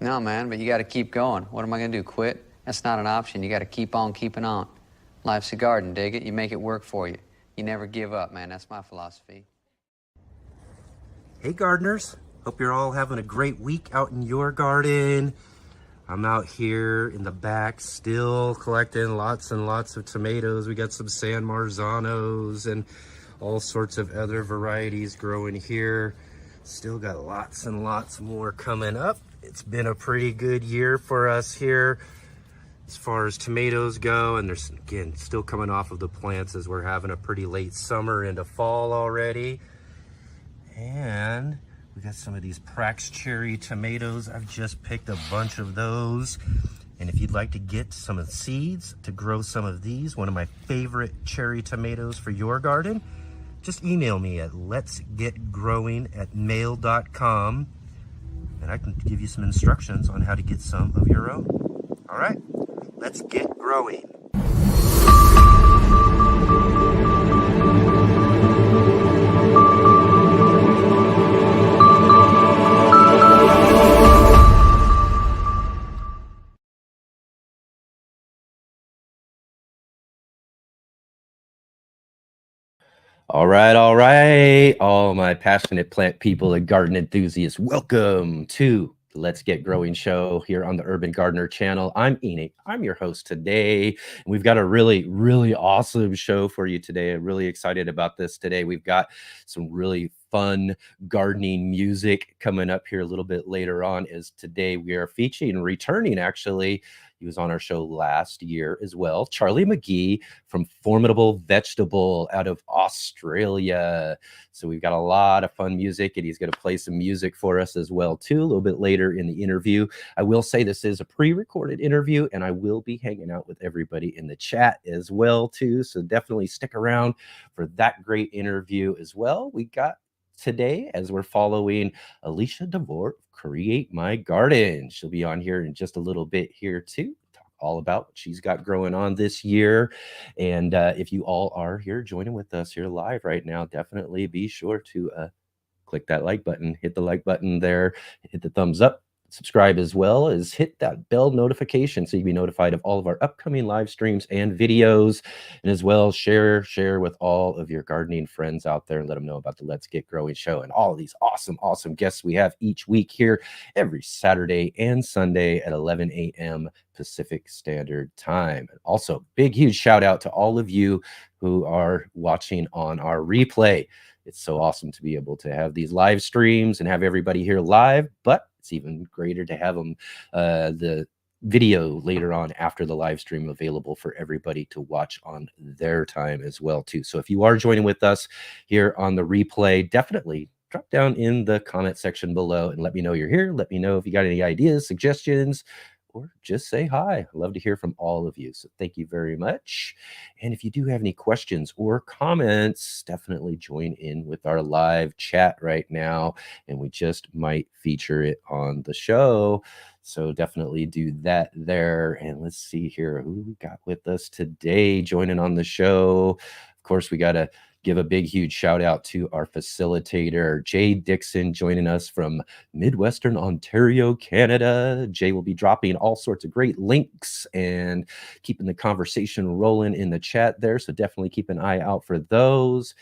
No, man, but you got to keep going. What am I going to do, quit? That's not an option. You got to keep on keeping on. Life's a garden, dig it? You make it work for you. You never give up, man. That's my philosophy. Hey, gardeners. Hope you're all having a great week out in your garden. I'm out here in the back still collecting lots and lots of tomatoes. We got some San Marzanos and all sorts of other varieties growing here. Still got lots and lots more coming up. It's been a pretty good year for us here as far as tomatoes go, and there's, again, still coming off of the plants as we're having a pretty late summer into fall already. And we got some of these Prax cherry tomatoes. I've just picked a bunch of those. And if you'd like to get some of the seeds to grow some of these, one of my favorite cherry tomatoes for your garden, just email me at letsgetgrowing@mail.com, and I can give you some instructions on how to get some of your own. All right, let's get growing. All right, all my passionate plant people and garden enthusiasts, welcome to the Let's Get Growing show here on the Urban Gardener channel. I'm Enoch. I'm your host today, and we've got a really, really awesome show for you today. I'm really excited about this today. We've got some really fun gardening music coming up here a little bit later on, as today we are featuring, returning actually. He was on our show last year as well. Charlie Mgee from Formidable Vegetable out of Australia. So we've got a lot of fun music, and he's going to play some music for us as well too a little bit later in the interview. I will say this is a pre-recorded interview, and I will be hanging out with everybody in the chat as well too. So definitely stick around for that great interview as well. We got today, as we're following Alicia DeVore, Create My Garden. She'll be on here in just a little bit here too, talk all about what she's got growing on this year. And if you all are here joining with us here live right now, definitely be sure to click that like button, hit the like button there, hit the thumbs up, subscribe, as well as hit that bell notification so you'll be notified of all of our upcoming live streams and videos. And as well, share with all of your gardening friends out there and let them know about the Let's Get Growing show and all of these awesome guests we have each week here every Saturday and Sunday at 11 a.m. Pacific Standard Time. And also, big, huge shout out to all of you who are watching on our replay. It's so awesome to be able to have these live streams and have everybody here live, but it's even greater to have them the video later on after the live stream available for everybody to watch on their time as well too. So if you are joining with us here on the replay, definitely drop down in the comment section below and let me know you're here. Let me know if you got any ideas, suggestions, or just say hi. I'd love to hear from all of you. So thank you very much. And if you do have any questions or comments, definitely join in with our live chat right now, and we just might feature it on the show. So definitely do that there. And let's see here who we got with us today joining on the show. Of course, we got to give a big, huge shout out to our facilitator, Jay Dixon, joining us from Midwestern Ontario, Canada. Jay will be dropping all sorts of great links and keeping the conversation rolling in the chat there. So definitely keep an eye out for those.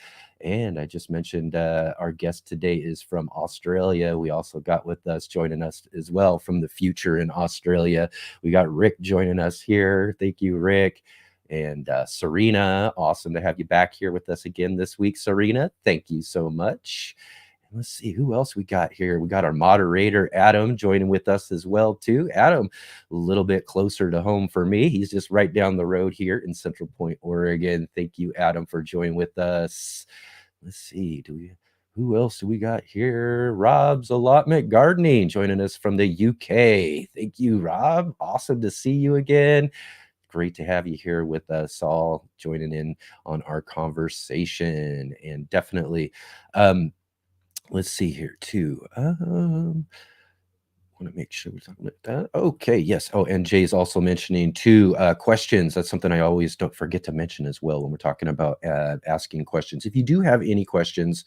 And I just mentioned our guest today is from Australia. We also got with us, joining us as well from the future in Australia. We got Rick joining us here. Thank you, Rick. And Serena, awesome to have you back here with us again this week, Serena. Thank you so much. And let's see who else we got here. We got our moderator, Adam, joining with us as well, too. Adam, a little bit closer to home for me. He's just right down the road here in Central Point, Oregon. Thank you, Adam, for joining with us. Let's see, who else do we got here? Rob's Allotment Gardening joining us from the UK. Thank you, Rob. Awesome to see you again. Great to have you here with us all joining in on our conversation. And definitely, let's see here too. Want to make sure we're talking about that. Okay, yes. Oh, and Jay's also mentioning two questions. That's something I always don't forget to mention as well when we're talking about asking questions. If you do have any questions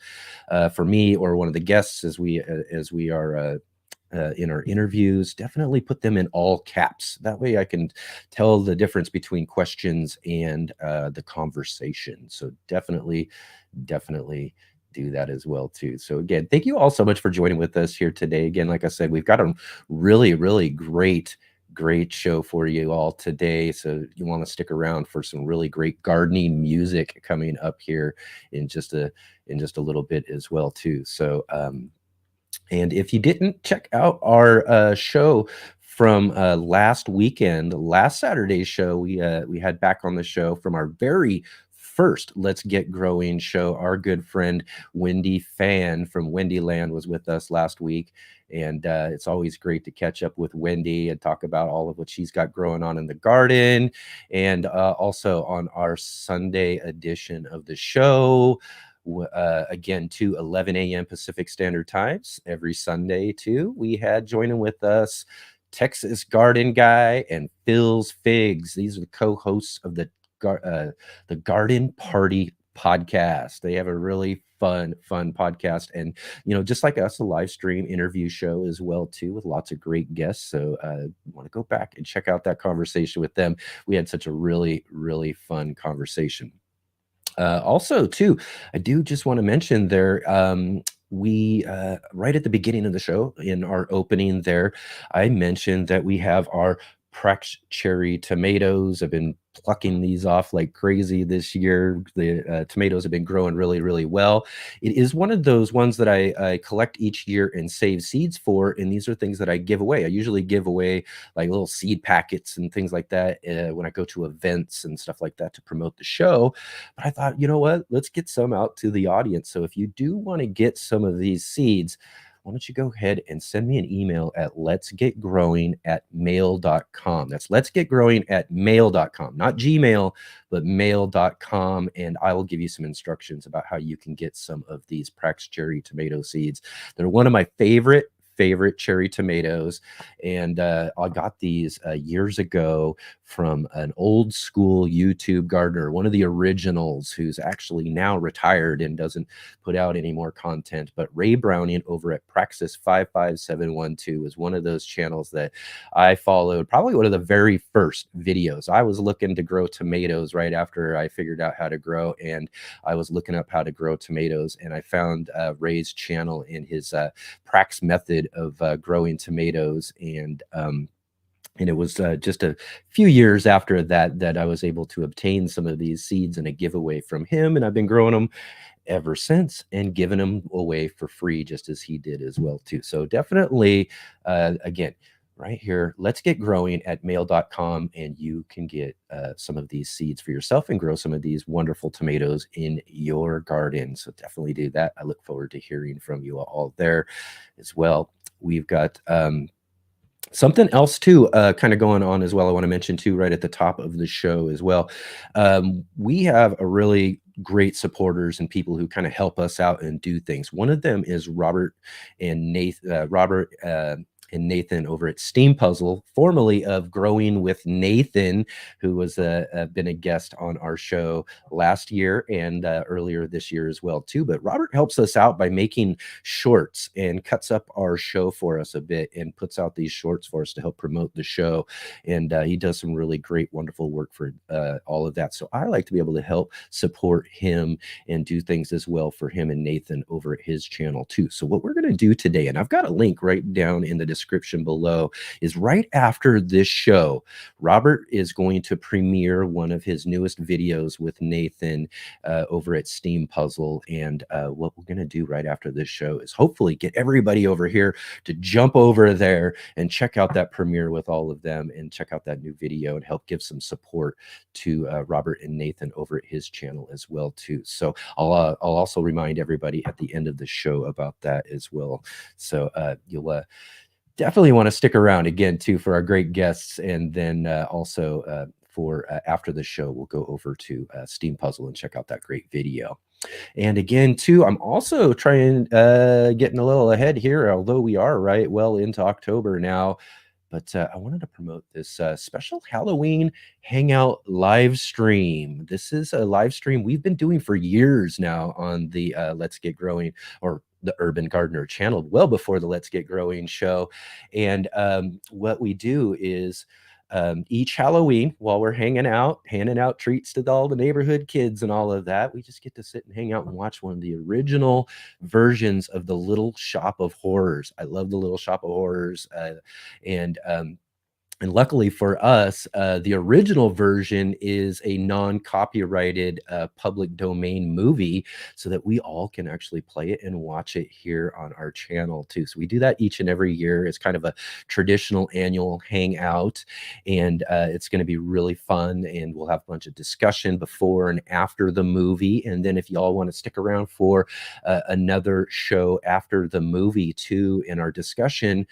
for me or one of the guests as we are in our interviews, definitely put them in all caps. That way I can tell the difference between questions and the conversation. So definitely do that as well too. So again, thank you all so much for joining with us here today. Again, like I said, we've got a really great show for you all today. So you want to stick around for some really great gardening music coming up here in just a little bit as well too. So and if you didn't check out our show from last Saturday's show, we had back on the show from our very first Let's Get Growing show. Our good friend Wendy Fan from Wendyland was with us last week. And it's always great to catch up with Wendy and talk about all of what she's got growing on in the garden. And also on our Sunday edition of the show, again, to 11 a.m. Pacific Standard Times every Sunday too. We had joining with us Texas Garden Guy and Phil's Figs. These are the co-hosts of the Garden Party podcast. They have a really fun podcast, and just like us, a live stream interview show as well too, with lots of great guests. So you want to go back and check out that conversation with them. We had such a really fun conversation. Also too, I do just want to mention there, we right at the beginning of the show, in our opening there, I mentioned that we have our Prex cherry tomatoes. I've been plucking these off like crazy this year. The tomatoes have been growing really well. It is one of those ones that I collect each year and save seeds for, and these are things that I give away. I usually give away like little seed packets and things like that when I go to events and stuff like that to promote the show. But I thought, you know what, let's get some out to the audience. So if you do want to get some of these seeds, why don't you go ahead and send me an email at letsgetgrowing@mail.com. That's letsgetgrowing@mail.com, not Gmail, but mail.com. And I will give you some instructions about how you can get some of these Prex cherry tomato seeds. They're one of my favorite cherry tomatoes, and I got these years ago from an old school YouTube gardener, one of the originals, who's actually now retired and doesn't put out any more content. But Ray Browning over at Praxis 55712 is one of those channels that I followed, probably one of the very first videos. I was looking to grow tomatoes right after I figured out how to grow, and I was looking up how to grow tomatoes, and I found Ray's channel in his Prax method of growing tomatoes, and it was just a few years after that I was able to obtain some of these seeds in a giveaway from him, and I've been growing them ever since and giving them away for free, just as he did as well too. So definitely, again, right here, let's get growing at mail.com, and you can get some of these seeds for yourself and grow some of these wonderful tomatoes in your garden. So definitely do that. I look forward to hearing from you all there as well. We've got something else too kind of going on as well, I want to mention too right at the top of the show as well. We have a really great supporters and people who kind of help us out and do things. One of them is Robert and Nathan over at Steam Puzzle, formerly of Growing with Nathan, who was been a guest on our show last year and earlier this year as well too. But Robert helps us out by making shorts and cuts up our show for us a bit and puts out these shorts for us to help promote the show. And he does some really great, wonderful work for all of that. So I like to be able to help support him and do things as well for him and Nathan over at his channel too. So what we're going to do today, and I've got a link right down in the description below, is right after this show, Robert is going to premiere one of his newest videos with Nathan over at Steam Puzzle. And what we're going to do right after this show is hopefully get everybody over here to jump over there and check out that premiere with all of them and check out that new video and help give some support to Robert and Nathan over at his channel as well too. So I'll also remind everybody at the end of the show about that as well. So you'll definitely want to stick around again too for our great guests, and then also for after the show we'll go over to Steam Puzzle and check out that great video. And again too, I'm also trying getting a little ahead here, although we are right well into October now. but I wanted to promote this special Halloween hangout live stream. This is a live stream we've been doing for years now on the Let's Get Growing, or the Urban Gardener channel, well before the Let's Get Growing show. And what we do is each Halloween, while we're hanging out, handing out treats to all the neighborhood kids and all of that, we just get to sit and hang out and watch one of the original versions of the Little Shop of Horrors. I love the Little Shop of Horrors, and luckily for us, the original version is a non-copyrighted public domain movie, so that we all can actually play it and watch it here on our channel too. So we do that each and every year. It's kind of a traditional annual hangout, and it's going to be really fun. And we'll have a bunch of discussion before and after the movie. And then if y'all want to stick around for another show after the movie too, in our discussion,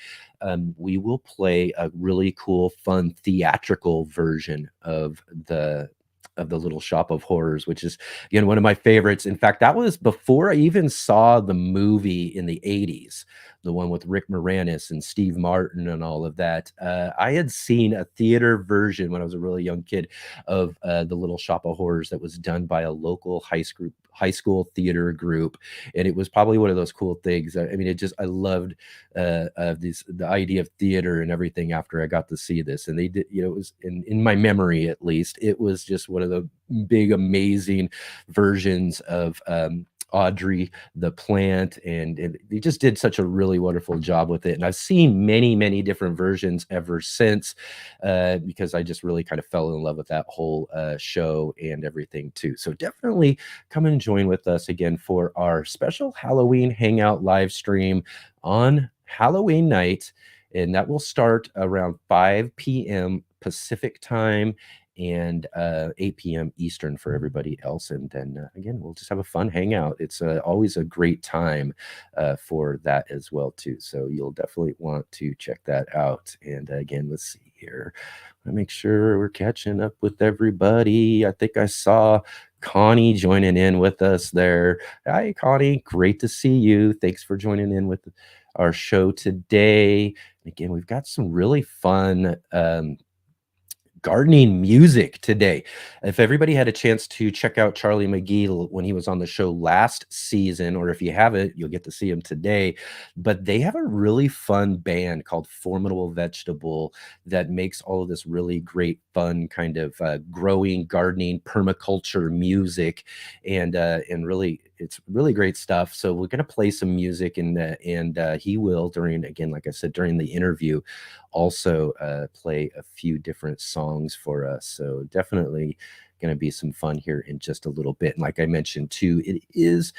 we will play a really cool, fun theatrical version of the Little Shop of Horrors, which is, again, one of my favorites. In fact, that was before I even saw the movie in the 80s, the one with Rick Moranis and Steve Martin and all of that. I had seen a theater version when I was a really young kid of the Little Shop of Horrors that was done by a local high school theater group, and it was probably one of those cool things. I mean, I loved the idea of theater and everything after I got to see this. And they did, it was in my memory, at least, it was just one of the big, amazing versions of Audrey the plant, and they just did such a really wonderful job with it. And I've seen many different versions ever since, because I just really kind of fell in love with that whole show and everything too. So definitely come and join with us again for our special Halloween hangout live stream on Halloween night, and that will start around 5 p.m. Pacific time and 8 p.m. Eastern for everybody else. And then again, we'll just have a fun hangout. It's always a great time for that as well too. So you'll definitely want to check that out. And again, let's see here. I make sure we're catching up with everybody. I think I saw Connie joining in with us there. Hi, Connie. Great to see you. Thanks for joining in with our show today. Again, we've got some really fun gardening music today. If everybody had a chance to check out Charlie Mgee when he was on the show last season, or if you haven't, you'll get to see him today. But they have a really fun band called Formidable Vegetable that makes all of this really great, fun kind of growing, gardening, permaculture music, and really, it's really great stuff. So we're going to play some music, and he will, during, again, like I said, during the interview, also play a few different songs for us. So definitely going to be some fun here in just a little bit. And like I mentioned too, it is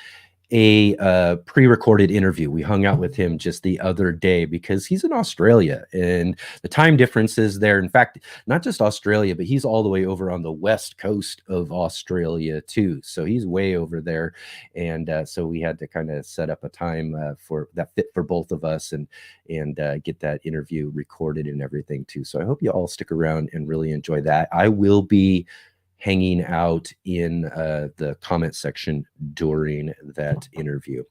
a pre-recorded interview. We hung out with him just the other day because he's in Australia, and the time differences there. In fact, not just Australia, but he's all the way over on the west coast of Australia too. So he's way over there, and so we had to kind of set up a time for that fit for both of us, and get that interview recorded and everything too. So I hope you all stick around and really enjoy that. I will be hanging out in the comment section during that interview.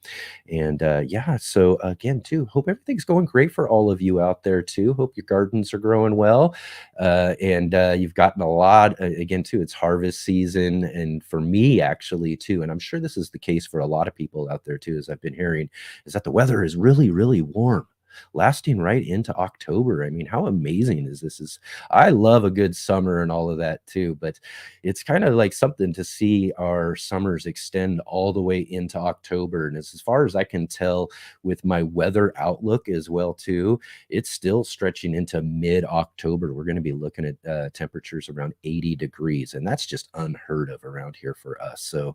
And yeah, so again, too, hope everything's going great for all of you out there too. Hope your gardens are growing well. And you've gotten a lot, again, too, it's harvest season. And for me, actually, too, and I'm sure this is the case for a lot of people out there too, as I've been hearing, is that the weather is really warm, lasting right into October. I mean, how amazing is this? I love a good summer and all of that too, but it's kind of like something to see our summers extend all the way into October. And as far as I can tell with my weather outlook as well too, it's still stretching into mid-October. We're going to be looking at temperatures around 80 degrees, and that's just unheard of around here for us. So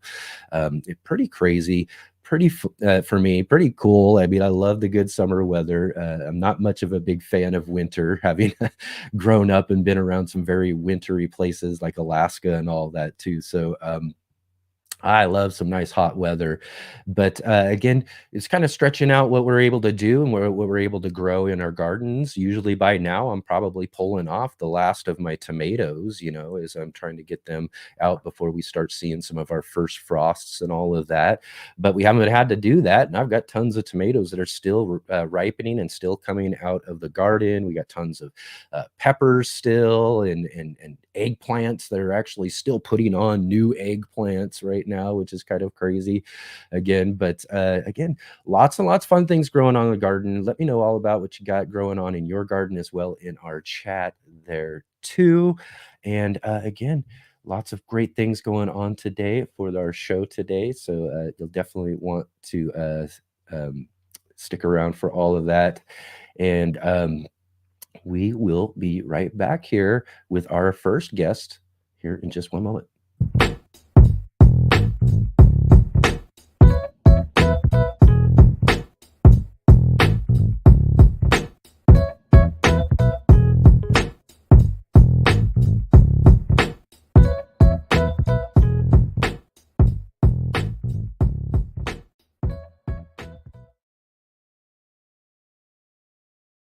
it's pretty crazy. For me, pretty cool. I mean, I love the good summer weather. I'm not much of a big fan of winter, having grown up and been around some very wintry places like Alaska and all that too. So I love some nice hot weather, but again, it's kind of stretching out what we're able to do and what we're able to grow in our gardens. Usually by now, I'm probably pulling off the last of my tomatoes, as I'm trying to get them out before we start seeing some of our first frosts and all of that. But we haven't had to do that, and I've got tons of tomatoes that are still ripening and still coming out of the garden. We got tons of peppers still, and eggplants that are actually still putting on new eggplants right now, which is kind of crazy again. But again, lots and lots of fun things growing on in the garden. Let me know all about what you got growing on in your garden as well in our chat there too. And again, lots of great things going on today for our show today. So you'll definitely want to stick around for all of that. And we will be right back here with our first guest here in just one moment.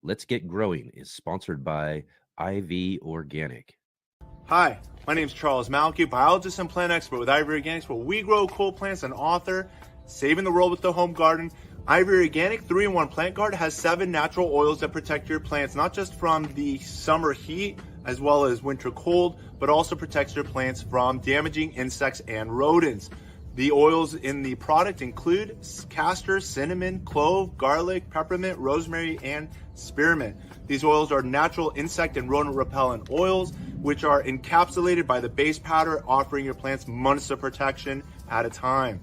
Let's Get Growing is sponsored by IV Organic. Hi, my name is Charles Mgee, biologist and plant expert with IV Organics, where we grow cool plants and author Saving the World with the Home Garden. IV Organic 3-in-1 Plant Guard has 7 natural oils that protect your plants, not just from the summer heat as well as winter cold, but also protects your plants from damaging insects and rodents. The oils in the product include castor, cinnamon, clove, garlic, peppermint, rosemary, and spearmint. These oils are natural insect and rodent repellent oils, which are encapsulated by the base powder, offering your plants months of protection at a time.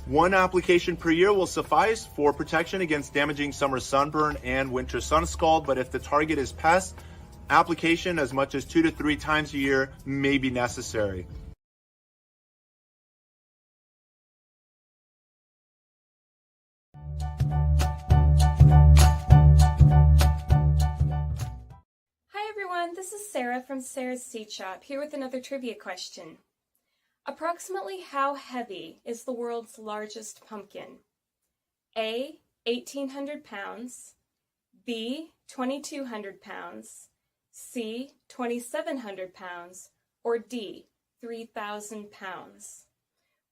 1 application per year will suffice for protection against damaging summer sunburn and winter sun scald, but if the target is pests, application as much as 2 to 3 times a year may be necessary. Hi everyone, this is Sarah from Sarah's Seed Shop, here with another trivia question. Approximately how heavy is the world's largest pumpkin? A, 1,800 pounds, B, 2,200 pounds, C, 2,700 pounds, or D, 3,000 pounds.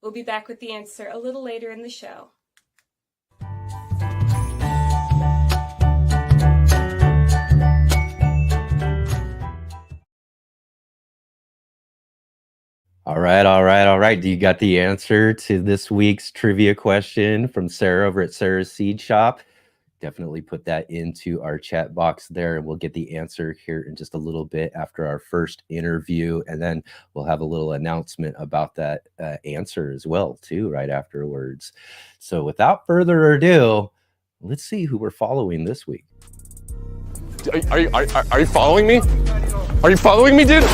We'll be back with the answer a little later in the show. All right, all right, all right. Do you got the answer to this week's trivia question from Sarah over at Sarah's Seed Shop? Definitely put that into our chat box there, and we'll get the answer here in just a little bit after our first interview, and then we'll have a little announcement about that answer as well too right afterwards. So without further ado, let's see who we're following this week. Are you following me? Are you following me, dude?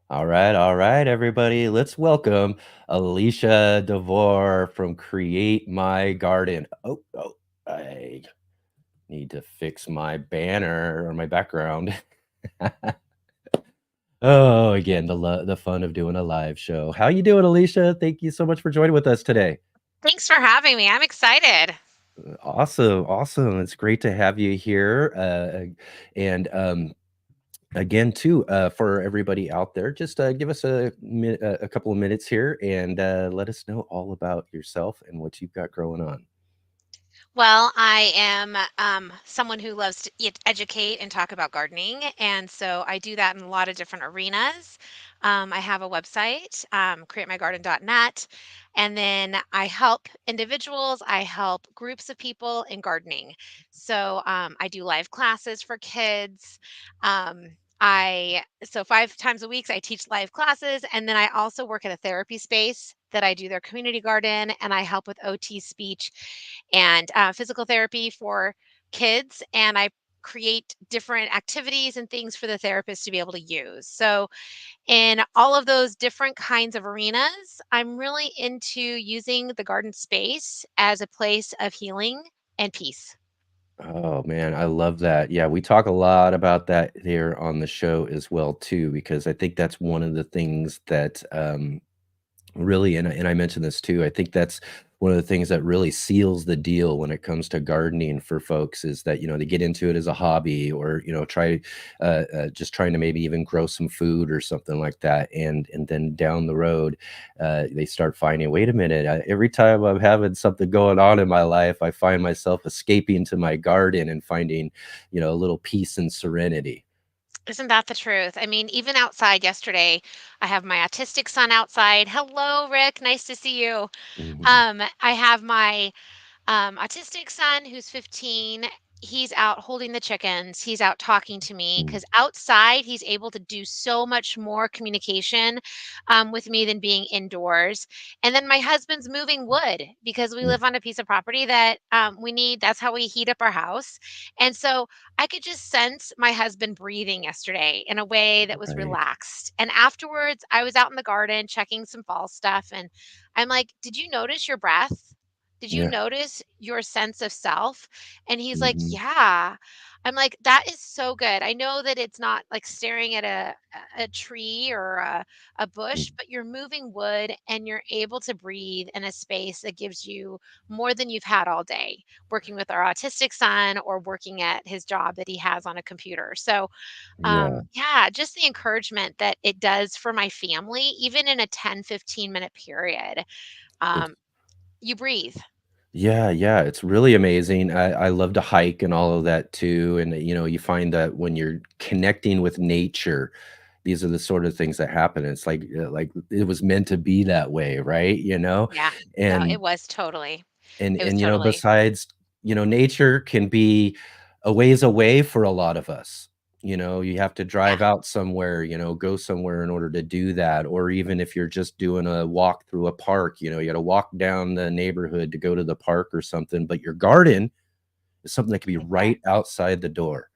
All right, everybody. Let's welcome Alicia DeVore from Create My Garden. Oh, I need to fix my banner or my background. Oh, again, the fun of doing a live show. How you doing, Alicia? Thank you so much for joining with us today. Thanks for having me. I'm excited. Awesome. It's great to have you here. And again, too, for everybody out there, just give us a couple of minutes here and let us know all about yourself and what you've got growing on. Well, I am someone who loves to educate and talk about gardening, and so I do that in a lot of different arenas. I have a website, createmygarden.net, and then I help individuals, I help groups of people in gardening. So I do live classes for kids. So 5 times a week I teach live classes, and then I also work at a therapy space that I do their community garden, and I help with OT speech and physical therapy for kids, and I create different activities and things for the therapist to be able to use. So in all of those different kinds of arenas, I'm really into using the garden space as a place of healing and peace. Oh man, I love that. Yeah, we talk a lot about that here on the show as well too, because I think that's one of the things that really, and I mentioned this too, I think that's one of the things that really seals the deal when it comes to gardening for folks is that, they get into it as a hobby or, try just trying to maybe even grow some food or something like that. And then down the road, they start finding, wait a minute, every time I'm having something going on in my life, I find myself escaping to my garden and finding, a little peace and serenity. Isn't that the truth? I mean, even outside yesterday, I have my autistic son outside. Hello, Rick. Nice to see you. Mhm. I have my autistic son who's 15. He's out holding the chickens. He's out talking to me Mm, because outside he's able to do so much more communication with me than being indoors. And then my husband's moving wood because we mm, live on a piece of property that we need. That's how we heat up our house. And so I could just sense my husband breathing yesterday in a way that was right. relaxed. And afterwards, I was out in the garden checking some fall stuff. And I'm like, did you notice your breath? Did you Yeah. notice your sense of self? And he's like, Mhm. yeah. I'm like, that is so good. I know that it's not like staring at a tree or a bush, Mm, but you're moving wood and you're able to breathe in a space that gives you more than you've had all day working with our autistic son or working at his job that he has on a computer. So, yeah. yeah, just the encouragement that it does for my family, even in a 10-15 minute period. It's Um, you breathe. Yeah, yeah, it's really amazing. I love to hike and all of that too, and, you find that when you're connecting with nature, these are the sort of things that happen. It's like it was meant to be that way, right? Yeah. No, it And was totally. and It was and, totally. besides, nature can be a ways away for a lot of us. You have to Yeah. drive out somewhere, go somewhere in order to do that. Or even if you're just doing a walk through a park, you gotta walk down the neighborhood to go to the park or something. But your garden is something that can be Right there. right outside the door.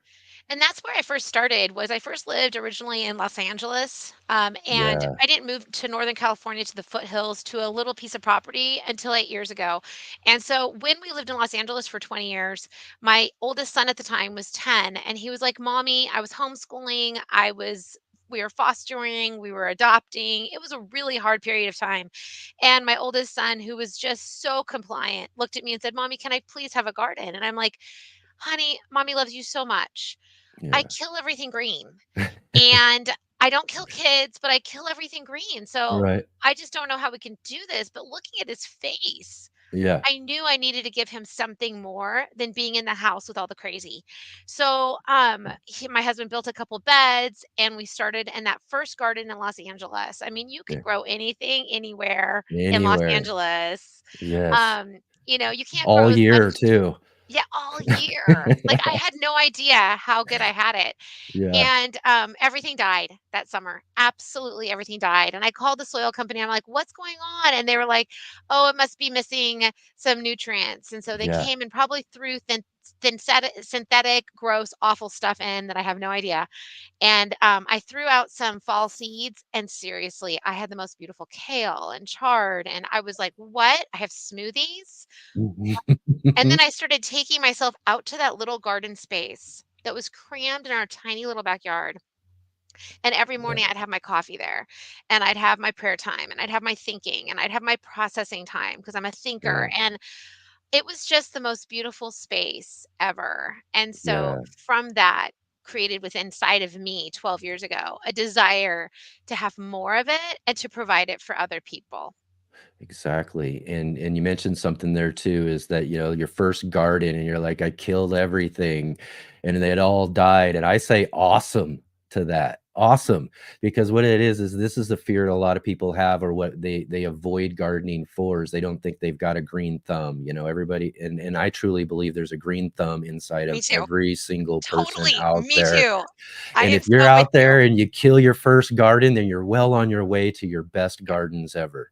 And that's where I first started was I first lived originally in Los Angeles, and Yeah. I didn't move to Northern California to the foothills to a little piece of property until 8 years ago. And so when we lived in Los Angeles for 20 years, my oldest son at the time was 10, and he was like, "Mommy, I was homeschooling, we were fostering, we were adopting. It was a really hard period of time. And my oldest son, who was just so compliant, looked at me and said, Mommy, can I please have a garden? And I'm like, honey, mommy loves you so much. I Yeah. kill everything green. And I don't kill kids, but I kill everything green. So Right. I just don't know how we can do this. But looking at his face, Yeah. I knew I needed to give him something more than being in the house with all the crazy. So my husband built a couple beds and we started in that first garden in Los Angeles. I mean, you Yeah. can grow anything anywhere in Los Anywhere. Angeles. Yes. Um, you can't All grow as much. year too. Yeah, all year. Like, I had no idea how good I had it, Yeah. and, everything died that summer. Absolutely everything died, and I called the soil company, I'm like, "What's going on?" And they were like, "Oh, it must be missing some nutrients," and so they Yeah. came and probably threw synthetic, gross, awful stuff in that I have no idea, and, I threw out some fall seeds, and seriously, I had the most beautiful kale and chard, and I was like, "What? I have smoothies?" And then I started taking myself out to that little garden space that was crammed in our tiny little backyard. And every Yeah. morning I'd have my coffee there and I'd have my prayer time and I'd have my thinking and I'd have my processing time because I'm a thinker. Yeah. And it was just the most beautiful space ever. And so Yeah. from that, created within inside of me 12 years ago a desire to have more of it and to provide it for other people. Exactly. And you mentioned something there too, is that, your first garden and you're like, I killed everything and they had all died. And I say awesome to that. Awesome. Because what it is this is the fear a lot of people have, or what they avoid gardening for, is they don't think they've got a green thumb. Everybody, and I truly believe there's a green thumb inside Me of too. every single person Totally. out Me there. too. I And am if you're so with out you. there and you kill your first garden, then you're well on your way to your best gardens ever.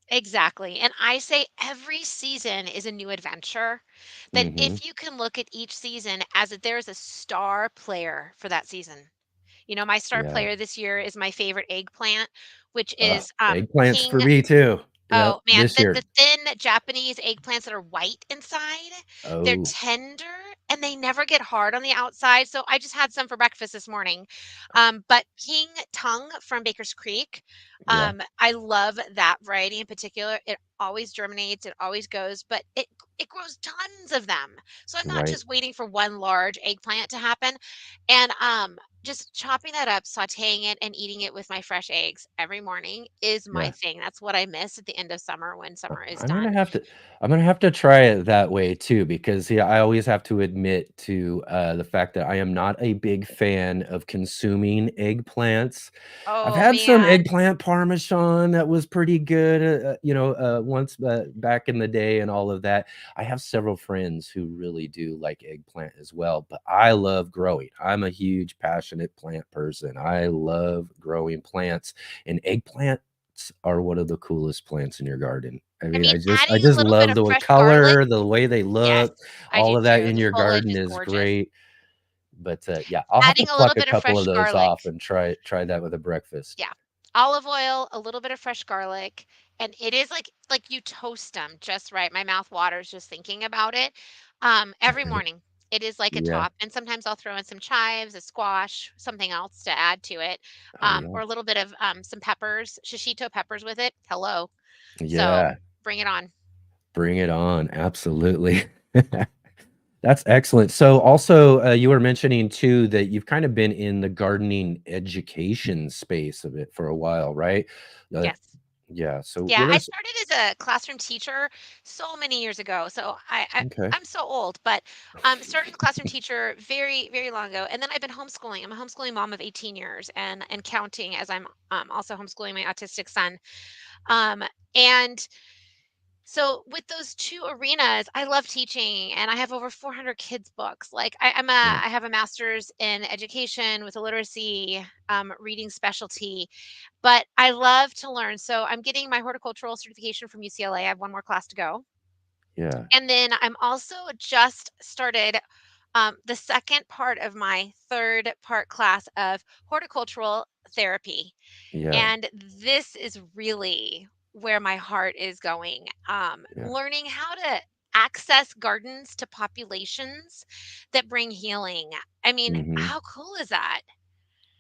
Exactly. And I say every season is a new adventure. That Hmm. if you can look at each season as if there's a star player for that season. My star Yeah. player this year is my favorite eggplant, which is Eggplants for King. me too. Yep. Oh, man, This the year. thin Japanese eggplants that are white inside, they're Oh, tender and they never get hard on the outside, so I just had some for breakfast this morning. But King Tongue from Baker's Creek, yeah. I love that variety in particular. It always germinates, it always goes, but it grows tons of them. So I'm not Right. just waiting for one large eggplant to happen. And just chopping that up, sautéing it, and eating it with my fresh eggs every morning is my Yeah. thing. That's what I miss at the end of summer when summer is I'm gonna done. have to try it that way too, because yeah, I always have to admit to the fact that I am not a big fan of consuming eggplants. I've Oh, had some man. eggplant parmesan that was pretty good, once back in the day and all of that. I have several friends who really do like eggplant as well, but I love growing. I'm a huge passionate plant person. I love growing plants, and eggplant are one of the coolest plants in your garden. I I mean, mean, I adding a just little bit love of the fresh garlic. color, the way they Yes, look, I do all of that too. in The your foliage garden is is gorgeous. great. But, yeah, I'll have to Adding a little pluck a bit of couple of fresh those garlic. off and try that with a breakfast. Yeah. Olive oil, a little bit of fresh garlic, and it is like you toast them just right. My mouth waters just thinking about it. Every morning. It is like a Yeah. top, and sometimes I'll throw in some chives, a squash, something else to add to it, Oh, yeah. or a little bit of some peppers, shishito peppers with it. Hello. So Yeah. bring it on. Bring it on. Absolutely. That's excellent. So also, you were mentioning too that you've kind of been in the gardening education space of it for a while, right? Uh, Yes. yeah. So Yeah, what I are started as a classroom teacher so many years ago. So okay. I'm so old, but started as a classroom teacher very, very long ago. And then I've been homeschooling. I'm a homeschooling mom of 18 years and counting as I'm also homeschooling my autistic son. Um, and so with those two arenas, I love teaching and I have over 400 kids books. Like Yeah. I have a master's in education with a literacy reading specialty, but I love to learn. So I'm getting my horticultural certification from UCLA. I have one more class to go. Yeah. And then I'm also just started the second part of my third part class of horticultural therapy. Yeah. And this is really where my heart is going. Yeah. Learning how to access gardens to populations that bring healing. I mean, Mhm. how cool is that?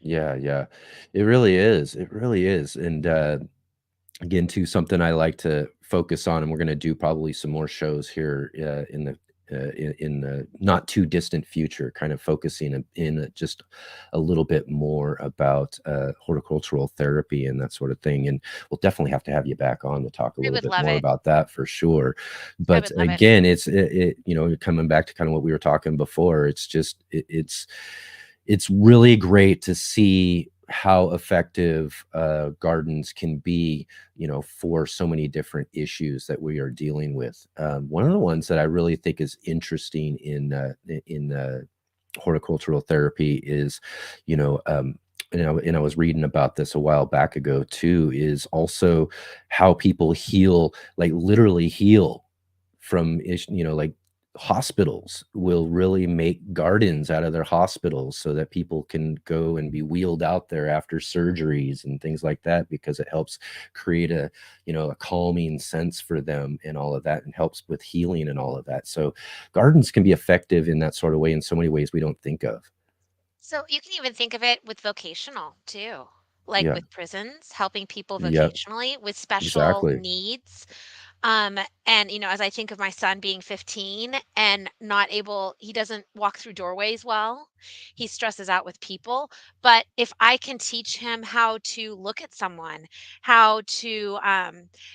Yeah, yeah. It really is. It really is. And again, too, something I like to focus on, and we're going to do probably some more shows here in the not too distant future, kind of focusing just a little bit more about horticultural therapy and that sort of thing. And we'll definitely have to have you back on to talk a I little would bit love more it. about that for sure. I But would love it. again, coming back to kind of what we were talking before. It's really great to see how effective gardens can be, for so many different issues that we are dealing with. One of the ones that I really think is interesting in horticultural therapy is, you know, and I was reading about this a while back ago too, is also how people heal, like literally heal from like hospitals will really make gardens out of their hospitals so that people can go and be wheeled out there after surgeries and things like that, because it helps create a calming sense for them and all of that, and helps with healing and all of that. So gardens can be effective in that sort of way in so many ways we don't think of. So you can even think of it with vocational too, like Yeah. with prisons, helping people Yep. vocationally with special Exactly. needs. And as I think of my son being 15 and not able, he doesn't walk through doorways well. He stresses out with people. But if I can teach him how to look at someone, how to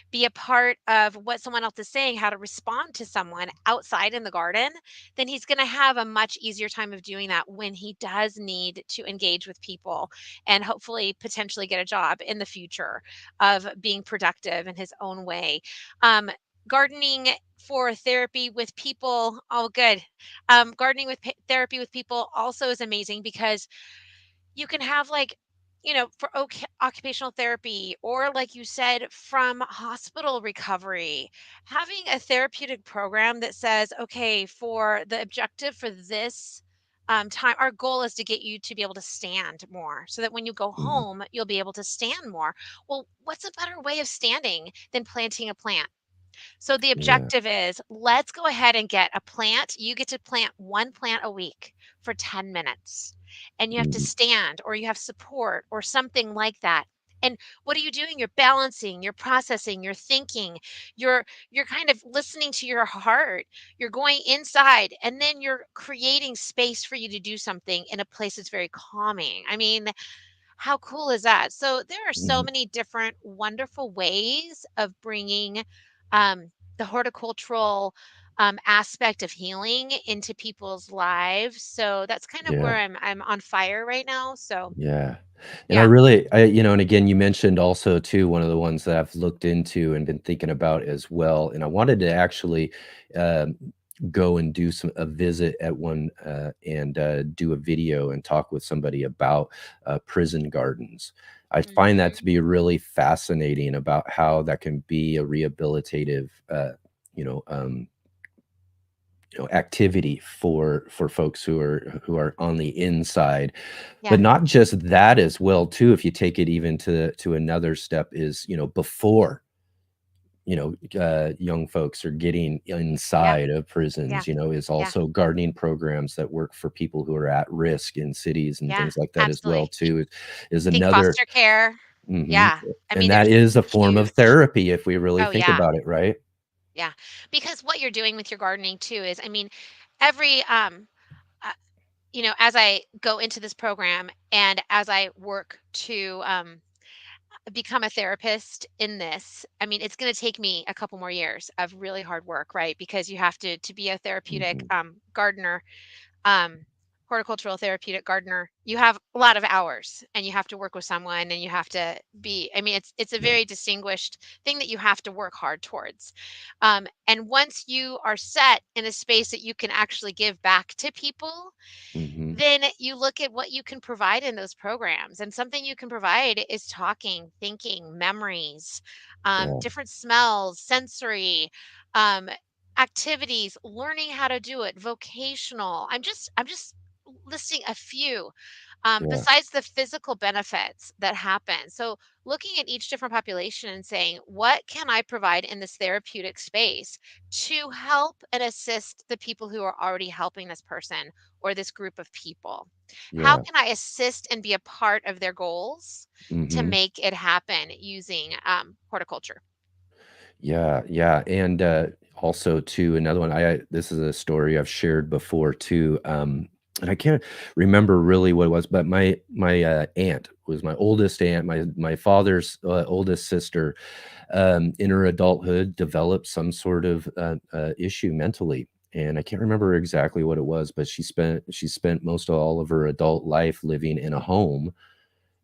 be a part of what someone else is saying, how to respond to someone outside in the garden, then he's going to have a much easier time of doing that when he does need to engage with people and hopefully potentially get a job in the future of being productive in his own way. Um, Gardening for therapy with people, oh, good. Gardening with therapy with people also is amazing because you can have for occupational therapy, or like you said, from hospital recovery, having a therapeutic program that says, okay, for the objective for this time. Our goal is to get you to be able to stand more so that when you go Mhm. home, you'll be able to stand more. Well, what's a better way of standing than planting a plant? So the Yeah. objective is let's go ahead and get a plant. You get to plant one plant a week for 10 minutes. And you have to Mhm. stand or you have support or something like that. And what are you doing? You're balancing, you're processing, you're thinking, you're kind of listening to your heart. You're going inside and then you're creating space for you to do something in a place that's very calming. I mean, how cool is that? So there are so Mhm. many different wonderful ways of bringing um, the horticultural aspect of healing into people's lives. So that's kind of where Yeah. I'm on fire right now. So Yeah. And yeah. and again, you mentioned also too, one of the ones that I've looked into and been thinking about as well. And I wanted to actually um, go and do a visit at one and do a video and talk with somebody about prison gardens. I find that Hmm. to be really fascinating about how that can be a rehabilitative, you know, um, activity for folks who are on the inside. But Yeah. not just that as well too, if you take it even to another step is, before, young folks are getting Yeah. inside of Yeah. prisons, is Yeah. also gardening programs that work for people who are at risk in cities and Yeah. things like that as well Absolutely. too, is Think another. foster care. Mhm. Yeah. I mean, And that there's is a form of huge. therapy if we really Oh, think yeah. about it, right? Yeah. Because what you're doing with your gardening too is, I mean, every uh, as I go into this program and as I work to become a therapist in this, I mean, it's going to take me a couple more years of really hard work, right? Because you have to be a therapeutic Mhm. gardener, um, horticultural therapeutic gardener. You have a lot of hours, and you have to work with someone, and you have to be. I mean, it's a Yeah. very distinguished thing that you have to work hard towards. And once you are set in a space that you can actually give back to people, Mhm. then you look at what you can provide in those programs. And something you can provide is talking, thinking, memories, Yeah. different smells, sensory, um, activities, learning how to do it, vocational. I'm just listing a few. Yeah. Besides the physical benefits that happen. So looking at each different population and saying, what can I provide in this therapeutic space to help and assist the people who are already helping this person or this group of people? How Yeah. can I assist and be a part of their goals to Mhm. make it happen using horticulture? Yeah, yeah, and, also too, another one, this is a story I've shared before too, and I can't remember really what it was, but my aunt was my oldest aunt, my father's, oldest sister, in her adulthood, developed some sort of, issue mentally, and I can't remember exactly what it was, but she spent most of all of her adult life living in a home,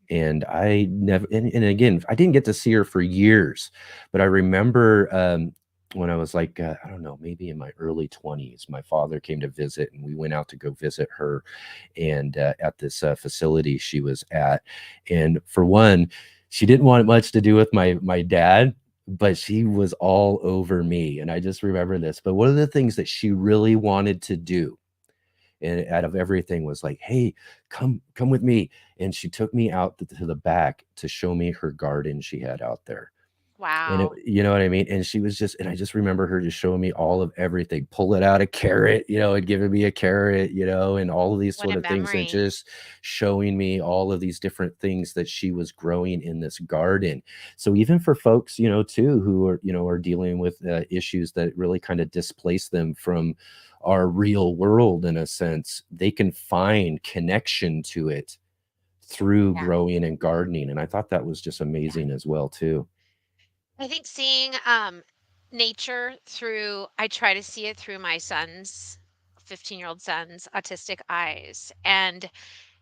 and I never and again, I didn't get to see her for years, but I remember, when I was like, I don't know, maybe in my early 20s, my father came to visit, and we went out to go visit her, and, at this, facility she was at, and for one, she didn't want much to do with my dad, but she was all over me, and I just remember this, but one of the things that she really wanted to do, and out of everything was like, "Hey, come with me," and she took me out to the back to show me her garden she had out there. And Wow. you know what I mean? And she was just and I just remember her just showing me all of everything, pulling out a carrot, and giving me a carrot, and all of these What sort a of things, and memory. just showing me all of these different things that she was growing in this garden. So even for folks, too, who are dealing with issues that really kind of displace them from our real world in a sense, they can find connection to it through Yeah. growing and gardening. And I thought that was just Yeah. amazing as well, too. I think seeing nature through, I try to see it through my son's 15-year-old son's autistic eyes. And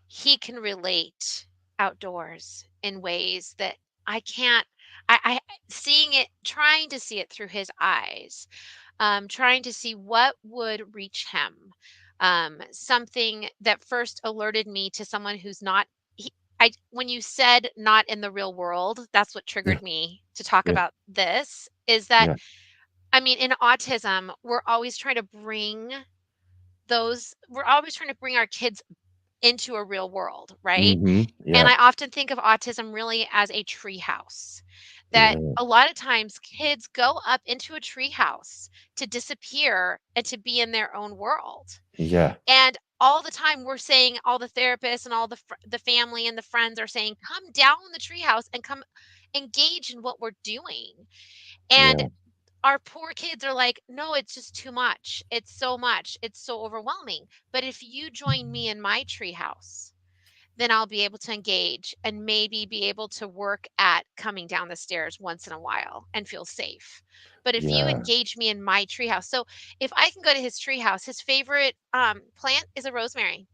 he can relate outdoors in ways that I can't. I seeing it, trying to see it through his eyes, trying to see what would reach him. Something that first alerted me to someone who's not. When you said not in the real world, that's what Yeah, triggered me to talk yeah, about this. Is that yeah. I mean, in autism, we're always trying to bring we're always trying to bring our kids into a real world, right? And Yeah. I often think of autism really as a tree house. That Yeah. a lot of times kids go up into a tree house to disappear and to be in their own world. Yeah. And all the time we're saying, all the therapists and all the family and the friends are saying, come down the tree house and come engage in what we're doing. And Yeah. our poor kids are like, no, it's just too much. It's so much. It's so overwhelming. But if you join me in my tree house, then I'll be able to engage and maybe be able to work at coming down the stairs once in a while and feel safe. But if you Yeah. engage me in my treehouse, so if I can go to his treehouse, his favorite plant is a rosemary.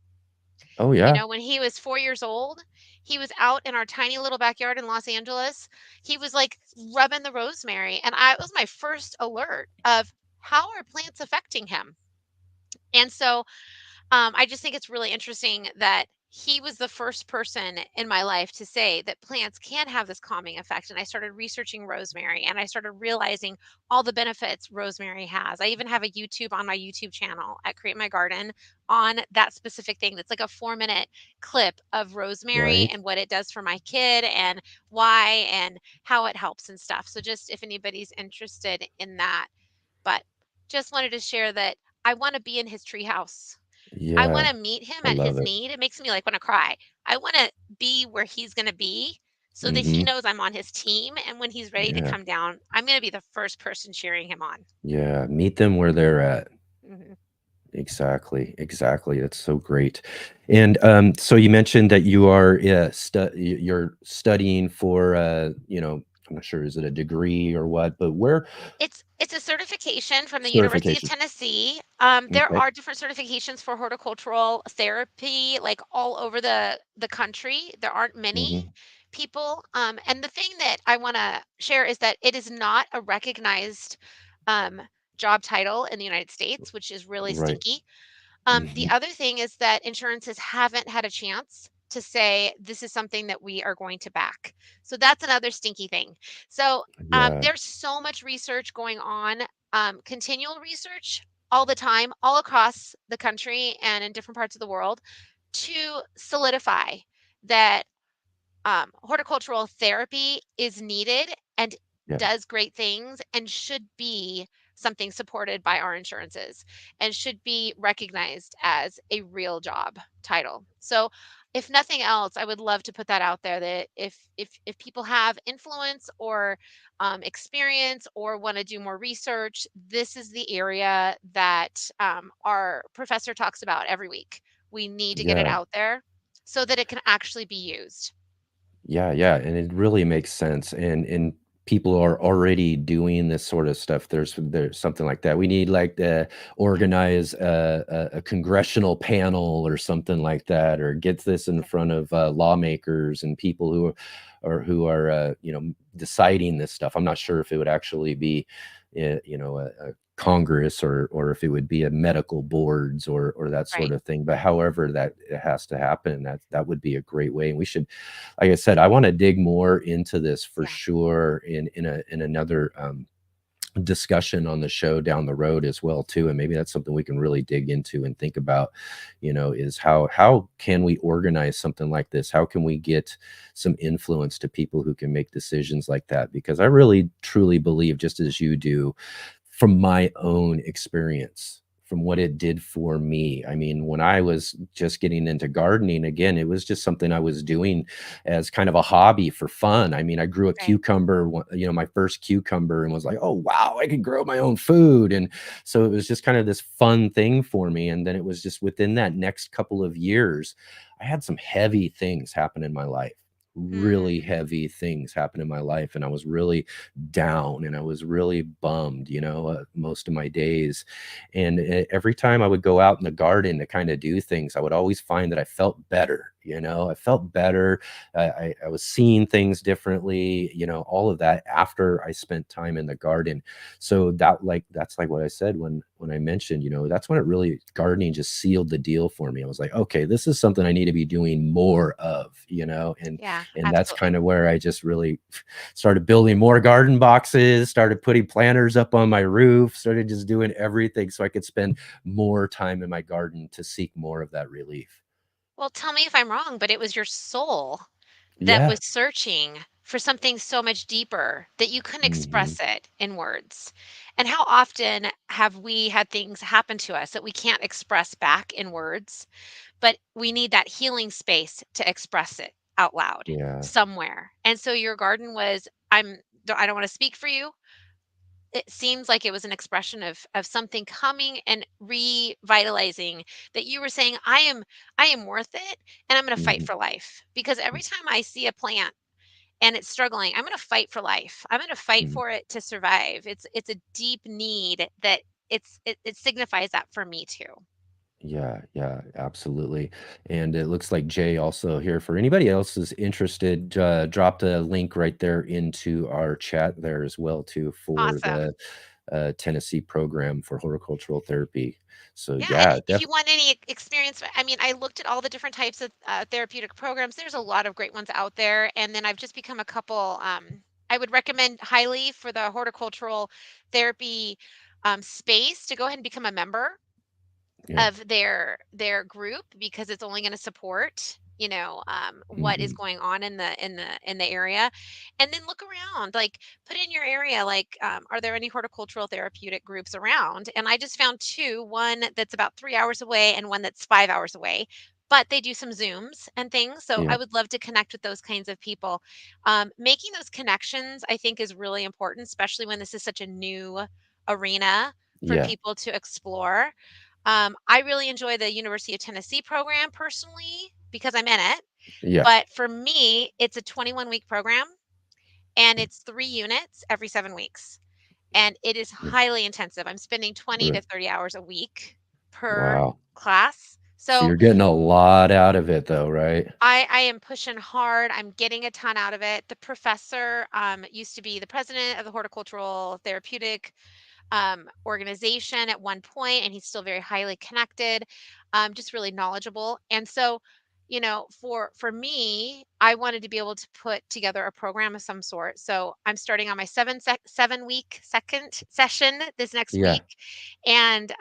Oh You yeah. know, when he was 4 years old, he was out in our tiny little backyard in Los Angeles. He was like rubbing the rosemary, and it was my first alert of how are plants affecting him. And so I just think it's really interesting that he was the first person in my life to say that plants can have this calming effect. And I started researching rosemary and I started realizing all the benefits rosemary has. I even have a YouTube on my YouTube channel at Create My Garden on that specific thing. That's like a 4-minute clip of rosemary Right. and what it does for my kid and why and how it helps and stuff. So just if anybody's interested in that, but just wanted to share that I want to be in his treehouse. I Yeah. wanna meet him I at love his it. need. It makes me, like, wanna cry. I wanna be where he's gonna be so that he Hmm. knows I'm on his team, and when he's ready to Yeah. come down, I'm gonna be the first person cheering him on. Yeah. Meet them where they're at. Mhm. Exactly, exactly. That's so great. And so you mentioned that you are you're studying for I'm not sure, is it a degree or what, but where It's a certification from the University of certification. Tennessee. There Okay. are different certifications for horticultural therapy, like, all over the country. There aren't many Hmm. people, and the thing that I wanna share is that it is not a recognized, um, job title in the United States, which is really Right. stinky. The Hmm. other thing is that insurances haven't had a chance to say this is something that we are going to back. So that's another stinky thing. So Yeah. there's so much research going on, continual research all the time, all across the country and in different parts of the world to solidify that horticultural therapy is needed and Yeah. does great things and should be something supported by our insurances and should be recognized as a real job title. So if nothing else, I would love to put that out there that if people have influence or experience or want to do more research, this is the area that our professor talks about every week. We need to get it Yeah. out there so that it can actually be used. Yeah, yeah, and it really makes sense, and people are already doing this sort of stuff. There's something like that. We need like to organize a congressional panel or something like that, or get this in front of lawmakers and people who are deciding this stuff. I'm not sure if it would actually be a Congress or if it would be a medical boards or that sort Right. of thing. But however that it has to happen, that would be a great way. And we should, like I said, I want to dig more into this for Yeah. sure in another discussion on the show down the road as well too. And maybe that's something we can really dig into and think about, is how can we organize something like this? How can we get some influence to people who can make decisions like that? Because I really truly believe, just as you do, from my own experience, from what it did for me. I mean, when I was just getting into gardening, again, it was just something I was doing as kind of a hobby for fun. I mean, I grew a Right. cucumber, my first cucumber, and was like, oh, wow, I could grow my own food. And so it was just kind of this fun thing for me. And then it was just within that next couple of years, I had some heavy things happen in my life. Really Mm, heavy things happen in my life, and I was really down and I was really bummed, most of my days. And every time I would go out in the garden to kind of do things, I would always find that I felt better. I felt better. I was seeing things differently, all of that after I spent time in the garden. So that's like what I said when I mentioned, that's when it really, gardening just sealed the deal for me. I was like, okay, this is something I need to be doing more of, and Yeah, that's absolutely. kind of where I just really started building more garden boxes, started putting planters up on my roof, started just doing everything so I could spend more time in my garden to seek more of that relief. Well, tell me if I'm wrong, but it was your soul that Yeah. was searching for something so much deeper that you couldn't Hmm. express it in words. And how often have we had things happen to us that we can't express back in words, but we need that healing space to express it out loud Yeah. somewhere. And so your garden was, I don't want to speak for you. It seems like it was an expression of something coming and revitalizing, that you were saying, I am worth it, and I'm going to fight Hmm. for life, because every time I see a plant and it's struggling, I'm going to fight for life. I'm going to fight Hmm. for it to survive. It's a deep need that it signifies that for me too. Yeah, yeah, absolutely. And it looks like Jay also here for anybody else is interested, dropped a link right there into our chat there as well too for Awesome. the Tennessee program for horticultural therapy. So Yeah, and yeah, if you want any experience, I mean, I looked at all the different types of therapeutic programs. There's a lot of great ones out there, and then I've just become a couple. I would recommend highly for the horticultural therapy space to go ahead and become a member yeah. of their group, because it's only going to support, what is Hmm. going on in the area. And then look around, like, put in your area, like, are there any horticultural therapeutic groups around? And I just found two, one that's about 3 hours away and one that's 5 hours away, but they do some zooms and things, so Yeah, I would love to connect with those kinds of people. Making those connections, I think, is really important, especially when this is such a new arena for yeah, people to explore. I really enjoy the University of Tennessee program personally because I'm in it. yeah. But for me, it's a 21-week program, and it's 3 units every 7 weeks. And it is Mm, highly intensive. I'm spending 20 re- to 30 hours a week per Wow. class. So So you're getting a lot out of it though, right? I am pushing hard. I'm getting a ton out of it. The professor used to be the president of the Horticultural Therapeutic organization at one point, and he's still very highly connected, just really knowledgeable. And so, for me, I wanted to be able to put together a program of some sort. So I'm starting on my 7 week second session this next Yeah, week, and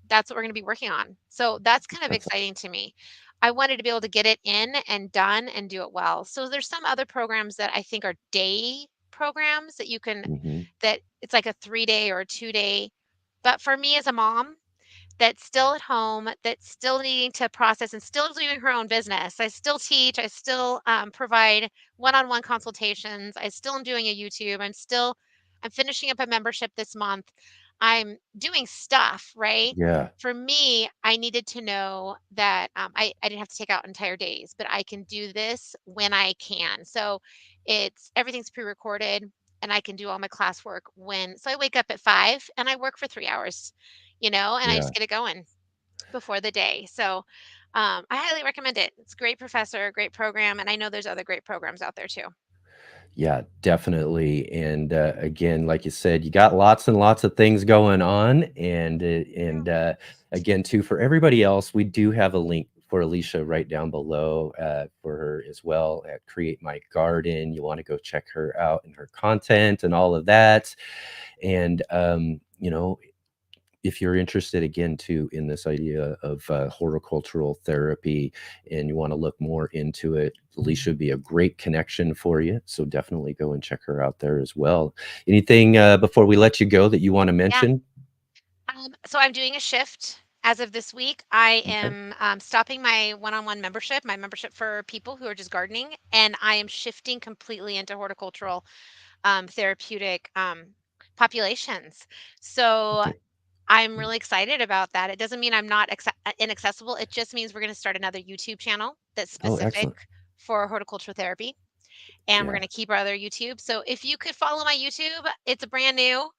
that's what we're going to be working on. So that's kind of that's exciting to me. I wanted to be able to get it in and done and do it well. So there's some other programs that I think are day programs that you can, hmm, that it's like a 3 day or a 2 day. But for me as a mom that's still at home, that's still needing to process and still doing her own business, I still teach, I still provide one-on-one consultations, I still am doing a YouTube, I'm finishing up a membership this month. I'm doing stuff, right? yeah, For me, I needed to know that I didn't have to take out entire days, but I can do this when I can. So everything's pre-recorded, and I can do all my classwork so I wake up at 5 and I work for 3 hours, and I yeah. just get it going before the day. So I highly recommend it. It's a great professor, great program, and I know there's other great programs out there too. Yeah, definitely. And again, like you said, you got lots and lots of things going on. And again, too, for everybody else, we do have a link for Alicia right down below for her as well at Create My Garden. You want to go check her out and her content and all of that. And if you're interested again too in this idea of horticultural therapy and you want to look more into it, Alicia would be a great connection for you. So definitely go and check her out there as well. Anything before we let you go that you want to Yeah. mention? So I'm doing a shift as of this week. I Okay. am stopping my one-on-one membership, my membership for people who are just gardening, and I am shifting completely into horticultural therapeutic populations. So Okay. I'm really excited about that. It doesn't mean I'm not inaccessible. It just means we're going to start another YouTube channel that's Oh, specific excellent. for horticultural therapy. and we're Yeah. going to keep our other YouTube. So if you could follow my YouTube, it's brand new.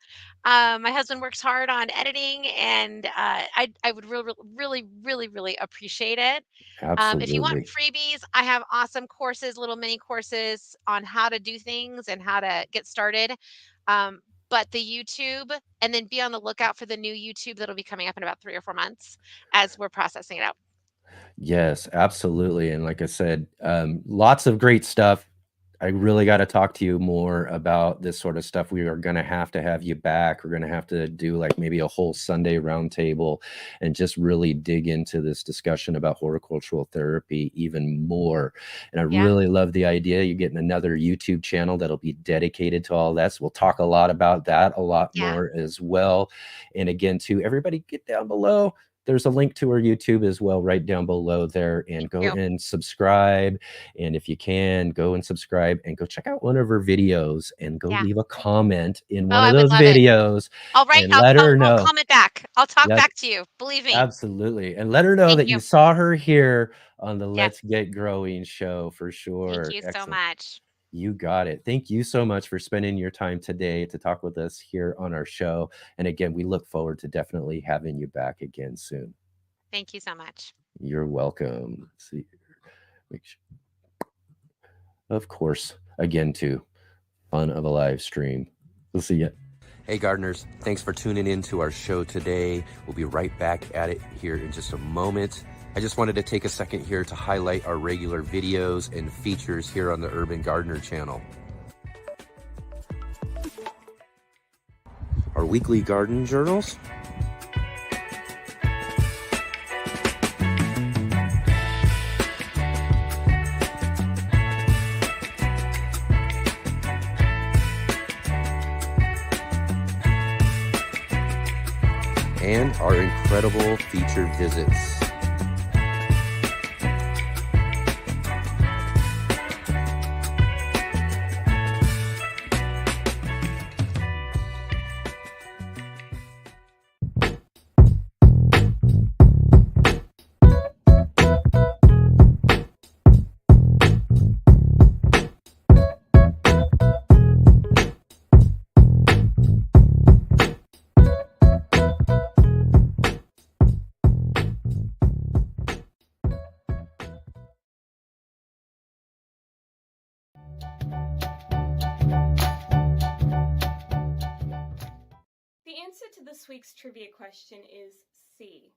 My husband works hard on editing, and I would really appreciate it. If you want Absolutely. freebies, I have awesome courses, little mini courses on how to do things and how to get started. But the YouTube, and then be on the lookout for the new YouTube that'll be coming up in about 3 or 4 months as we're processing it out. Yes, absolutely. And like I said, lots of great stuff. I really got to talk to you more about this sort of stuff. We are going to have you back. We're going to have to do like maybe a whole Sunday roundtable and just really dig into this discussion about horticultural therapy even more. And I Yeah. really love the idea. You're getting another YouTube channel that'll be dedicated to all that. So we'll talk a lot about that a lot Yeah. more as well. And again, too, everybody get down below. There's a link to our YouTube as well, right down below there, and go you. and subscribe. And if you can, go and subscribe and go check out one of her videos and go Yeah. leave a comment in Oh, one I of would those love it. videos I'll write. and I'll, let I'll, her I'll know. comment back. I'll talk Yep, back to you. Believe me. absolutely. And let her know Thank that you. you saw her here on the Yes. Let's Get Growing show for Thank sure. you so Excellent. much. You got it. Thank you so much for spending your time today to talk with us here on our show. And again, we look forward to definitely having you back again soon. Thank you so much. You're welcome. Let's see here. Make sure. Of course, again, too, fun of a live stream. We'll see you. Hey, gardeners. Thanks for tuning in to our show today. We'll be right back at it here in just a moment. I just wanted to take a second here to highlight our regular videos and features here on the Urban Gardener channel. Our weekly garden journals. And our incredible featured visits. The answer to this week's trivia question is C.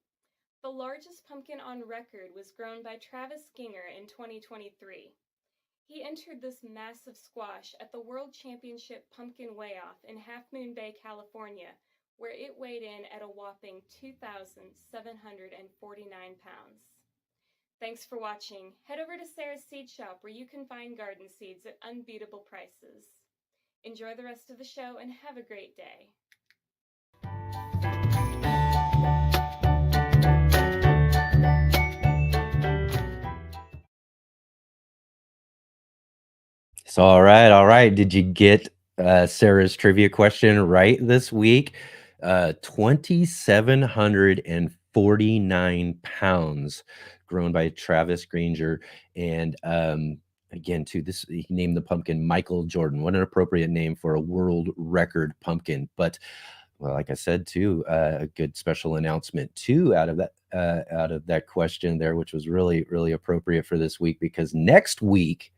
The largest pumpkin on record was grown by Travis Ginger in 2023. He entered this massive squash at the World Championship Pumpkin Weigh-Off in Half Moon Bay, California, where it weighed in at a whopping 2,749 pounds. Thanks for watching. Head over to Sarah's Seed Shop where you can find garden seeds at unbeatable prices. Enjoy the rest of the show and have a great day. So, all right. Did you get Sarah's trivia question right this week? 2,749 pounds grown by Travis Granger. And again, too, this he named the pumpkin Michael Jordan. What an appropriate name for a world record pumpkin. But well, like I said, too, a good special announcement too out of that question there, which was really appropriate for this week, because next week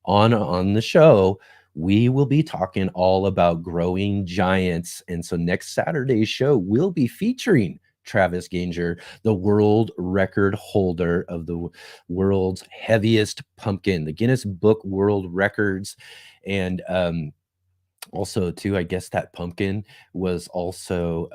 on the show, we will be talking all about growing giants. And so next Saturday's show will be featuring Travis Ginger, the world record holder of the world's heaviest pumpkin, the Guinness Book World Records. And also, too, I guess that pumpkin was also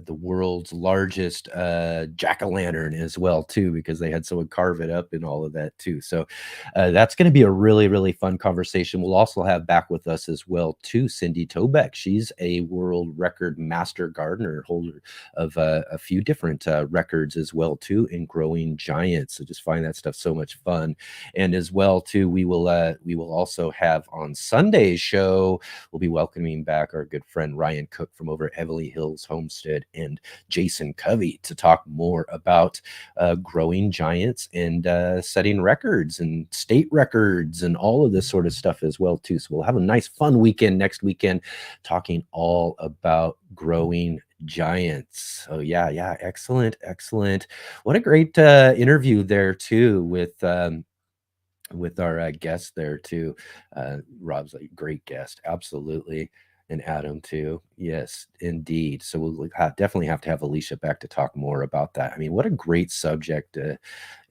the world's largest jack-o'-lantern as well, too, because they had someone carve it up and all of that, too. So that's going to be a really fun conversation. We'll also have back with us as well, too, Cindy Tobeck. She's a world record master gardener, holder of a few different records as well, too, in growing giants. So just find that stuff so much fun. And as well, too, we will also have on Sunday's show, we'll be welcoming back our good friend Ryan Cook from over at Heavenly Hills Homestead and Jason Covey to talk more about growing giants and setting records and state records and all of this sort of stuff as well too. So we'll have a nice fun weekend next weekend talking all about growing giants. So yeah, excellent. What a great interview there too with our guest there too. Rob's a great guest, absolutely, and Adam too. Yes, indeed. So we'll definitely have to have Alicia back to talk more about that. I mean, what a great subject,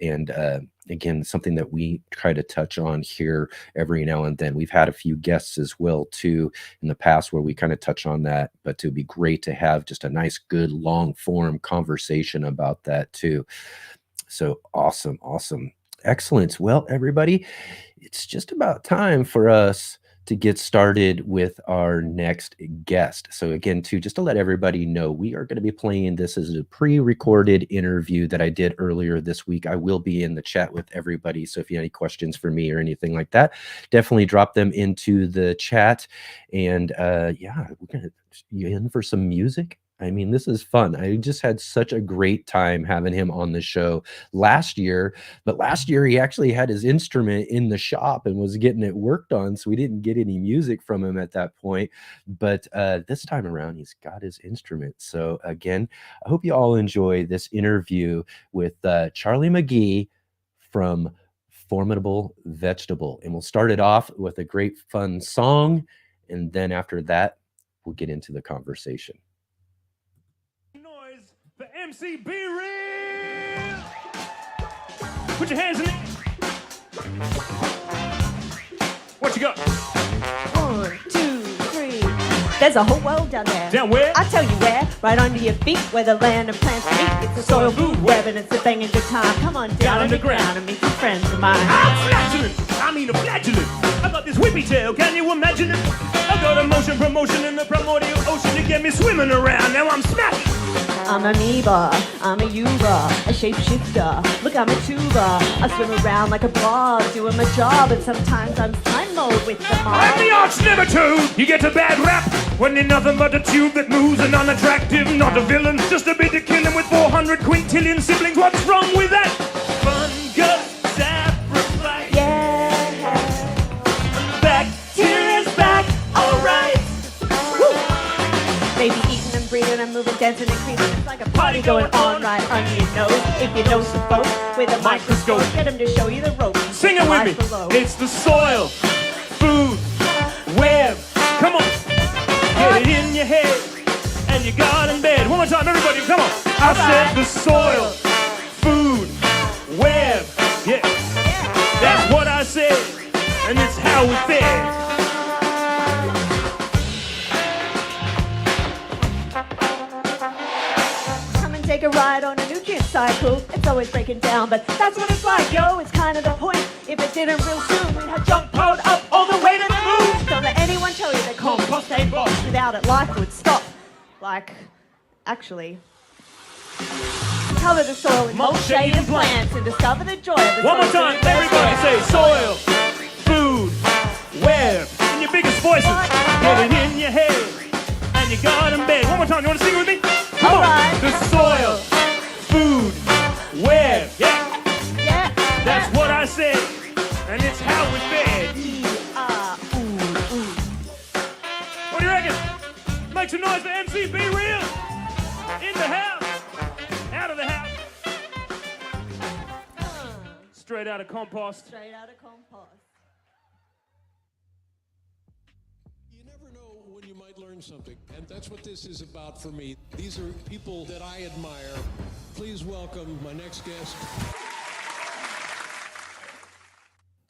and again, something that we try to touch on here every now and then. We've had a few guests as well too in the past where we kind of touch on that, but it would be great to have just a nice, good, long form conversation about that too. So awesome. Excellent. Well, everybody, it's just about time for us to get started with our next guest. So again, too, just to let everybody know, we are going to be playing this as a pre-recorded interview that I did earlier this week. I will be in the chat with everybody. So if you have any questions for me or anything like that, definitely drop them into the chat. And yeah, you in for some music? I mean, this is fun. I just had such a great time having him on the show last year. But last year, he actually had his instrument in the shop and was getting it worked on. So we didn't get any music from him at that point. But this time around, he's got his instrument. So again, I hope you all enjoy this interview with Charlie Mgee from Formidable Vegetable. And we'll start it off with a great fun song. And then after that, we'll get into the conversation. The MC Be Real. Put your hands in the air. What you got? 1, 2, 3. There's a whole world down there. Down where? I'll tell you where. Right under your feet, where the land of plants meet. It's a soil food web and it's a banging good time. Come on down underground and meet some friends of mine. I'm flatulent. I mean a flatulent. I got this whippy tail. Can you imagine it? I got a motion, promotion in the primordial ocean to get me swimming around. Now I'm smashing. I'm an amoeba, I'm a yuba, a shapeshifter. Look, I'm a tuba. I swim around like a blob, doing my job, and sometimes I'm time mode with the mob. I'm the arch nematode. You get a bad rap when you're nothing but a tube that moves and unattractive, not a villain, just a bit to kill him with 400 quintillion siblings. What's wrong with that? Fungus sacrifice. Yeah. Bacteria's back, alright. Baby eating and breathing and moving, dancing and creeping. It's like a party going on right under your nose. If you know some folks with a microscope, get them to show you the ropes. Sing it with me. Below. It's the soil, food, web. Come on. Get it in your head and your garden bed. One more time, everybody, come on. I said the soil, food, web. Yeah. That's what I said, and it's how we fed. Take a ride on a nutrient cycle. It's always breaking down, but that's what it's like, yo. It's kind of the point. If it didn't real soon, we'd have junk piled up all the way to the moon. Don't let anyone tell you that compost ain't boss. Without it, life would stop. Like, actually. Cover the soil with mulch, shade, and plants and discover the joy of the one more time, everybody say soil, food, web. In your biggest voices. Get it in your head and your garden bed. One more time, you want to sing with me? Come on. The soil, food, web. Yeah. That's what I said, and it's how we fed. What do you reckon? Make some noise for MC Be Real. In the house, out of the house. Straight out of compost. Straight out of compost. When you might learn something, and that's what this is about for me. These are people that I admire. Please welcome my next guest.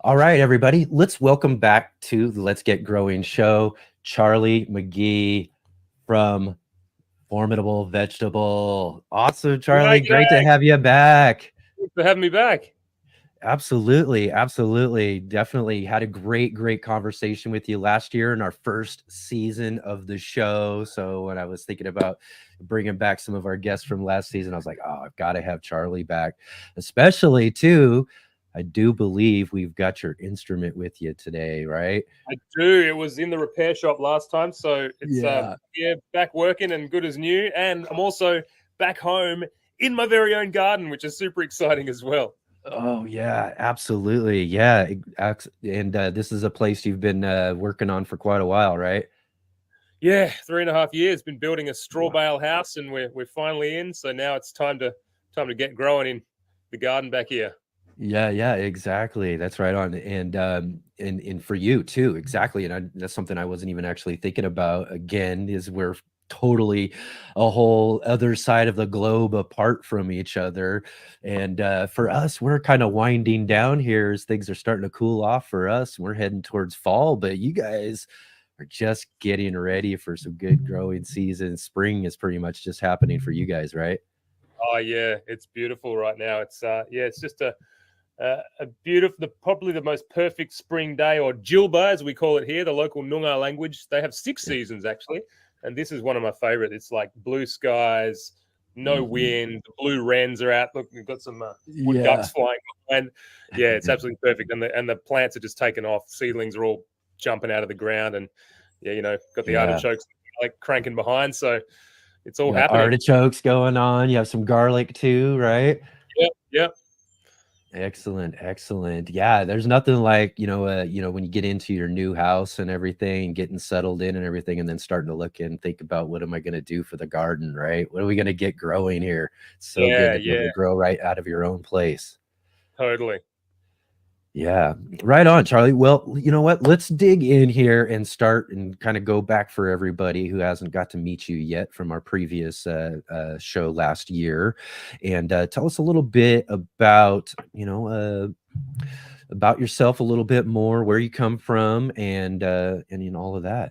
All right, everybody, let's welcome back to the Let's Get Growing show, Charlie Mgee from Formidable Vegetable. Awesome, Charlie. Right, great to have you back. Thanks for having me back. Absolutely. Definitely had a great conversation with you last year in our first season of the show. So when I was thinking about bringing back some of our guests from last season, I was like, oh, I've got to have Charlie back, especially too. I do believe we've got your instrument with you today, right? I do. It was in the repair shop last time, so it's back working and good as new. And I'm also back home in my very own garden, which is super exciting as well. Oh yeah, absolutely. Yeah, and this is a place you've been working on for quite a while, right? Yeah, 3.5 years. Been building a straw bale house, and we're finally in. So now it's time to get growing in the garden back here. Yeah, exactly. That's right on. And for you too, exactly. And that's something I wasn't even actually thinking about. Again, is we're totally a whole other side of the globe apart from each other. And for us, we're kind of winding down here as things are starting to cool off for us. We're heading towards fall, but you guys are just getting ready for some good growing season. Spring is pretty much just happening for you guys, right? Oh yeah, it's beautiful right now. It's it's just a beautiful, probably the most perfect spring day, or Jilba as we call it here, the local Noongar language. They have 6 seasons actually, and this is one of my favorite. It's like blue skies, no wind, the blue wrens are out. Look, we've got some wood ducks flying, and yeah, it's absolutely perfect. And the plants are just taken off. Seedlings are all jumping out of the ground, and got the artichokes like cranking behind. So it's all happening. Artichokes going on. You have some garlic too, right? Yep. Excellent. Yeah, there's nothing like, when you get into your new house and everything, getting settled in and everything, and then starting to look and think about what am I going to do for the garden, right? What are we going to get growing here? It's so good to be able to grow right out of your own place. Totally. Yeah, right on, Charlie. Well, you know what? Let's dig in here and start and kind of go back for everybody who hasn't got to meet you yet from our previous show last year, and tell us a little bit about, about yourself a little bit more, where you come from, and all of that.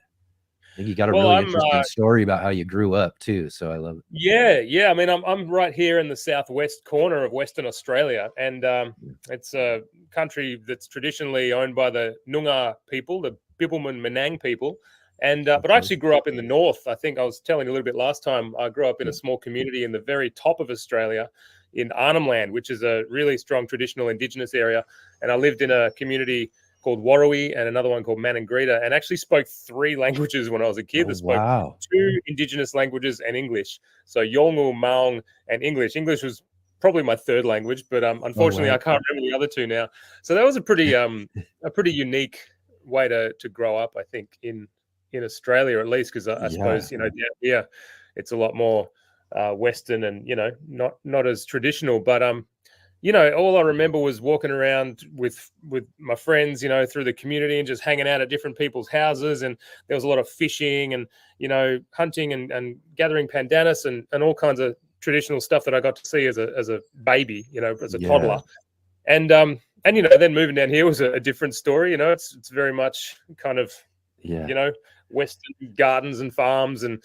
I think you got a really interesting story about how you grew up too, so I love it. Yeah. I mean, I'm right here in the southwest corner of Western Australia, and it's a country that's traditionally owned by the Noongar people, the Bibbulmun Menang people, and but I actually grew up in the north. I think I was telling you a little bit last time. I grew up in a small community in the very top of Australia, in Arnhem Land, which is a really strong traditional Indigenous area, and I lived in a community called Warrawee and another one called Manangrita, and actually spoke 3 languages when I was a kid. I spoke 2 Indigenous languages and English. So Yolngu, Maung, and English. English was probably my 3rd language, but unfortunately I can't remember the other 2 now. So that was a pretty unique way to grow up, I think, in Australia, at least, because I suppose down here it's a lot more Western and not as traditional, but all I remember was walking around with my friends, through the community and just hanging out at different people's houses. And there was a lot of fishing and, hunting and gathering pandanus and all kinds of traditional stuff that I got to see as a baby, as a toddler. And then moving down here was a different story. It's very much kind of, Western gardens and farms and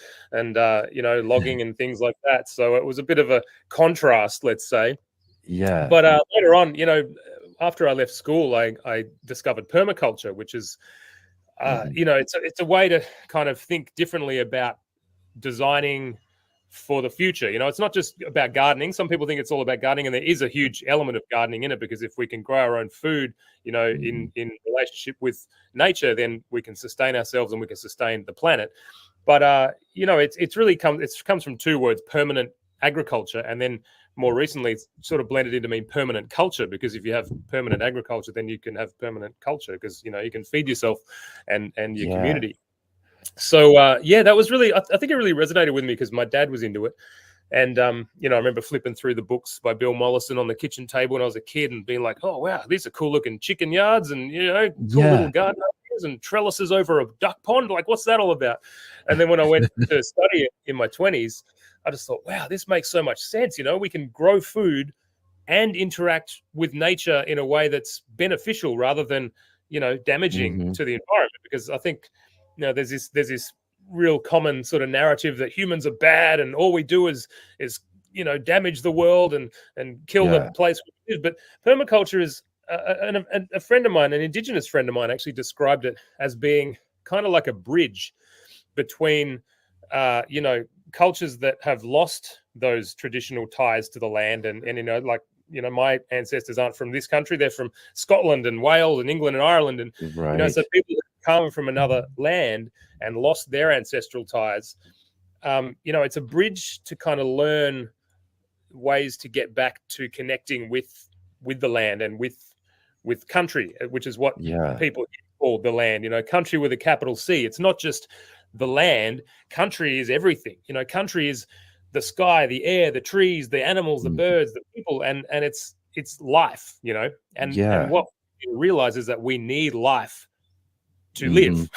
logging and things like that. So it was a bit of a contrast, let's say. Yeah. But later on, after I left school, I discovered permaculture, which is, it's a way to kind of think differently about designing for the future. It's not just about gardening. Some people think it's all about gardening, and there is a huge element of gardening in it, because if we can grow our own food, in relationship with nature, then we can sustain ourselves and we can sustain the planet. But it comes from 2 words: permanent agriculture, and then more recently it's sort of blended into mean permanent culture, because if you have permanent agriculture, then you can have permanent culture, because you can feed yourself and your community. So that was really, I think it really resonated with me, because my dad was into it. And I remember flipping through the books by Bill Mollison on the kitchen table when I was a kid and being like, oh wow, these are cool looking chicken yards and cool little garden ideas and trellises over a duck pond. Like, what's that all about? And then when I went to study it in my 20s, I just thought, wow, this makes so much sense. We can grow food and interact with nature in a way that's beneficial rather than, damaging to the environment. Because I think, there's this real common sort of narrative that humans are bad and all we do is damage the world and kill the place we live. But permaculture is a friend of mine, an Indigenous friend of mine, actually described it as being kind of like a bridge between, cultures that have lost those traditional ties to the land. And you know, like, you know, my ancestors aren't from this country. They're from Scotland and Wales and England and Ireland. And, Right. you know, so people that come from another land and lost their ancestral ties, you know, it's a bridge to kind of learn ways to get back to connecting with the land and with country, which is what people call the land, you know, country with a capital C. It's not just the land. Country is everything. You know, country is the sky, the air, the trees, the animals, the birds, the people, and it's life, you know. And what we realize is that we need life to live.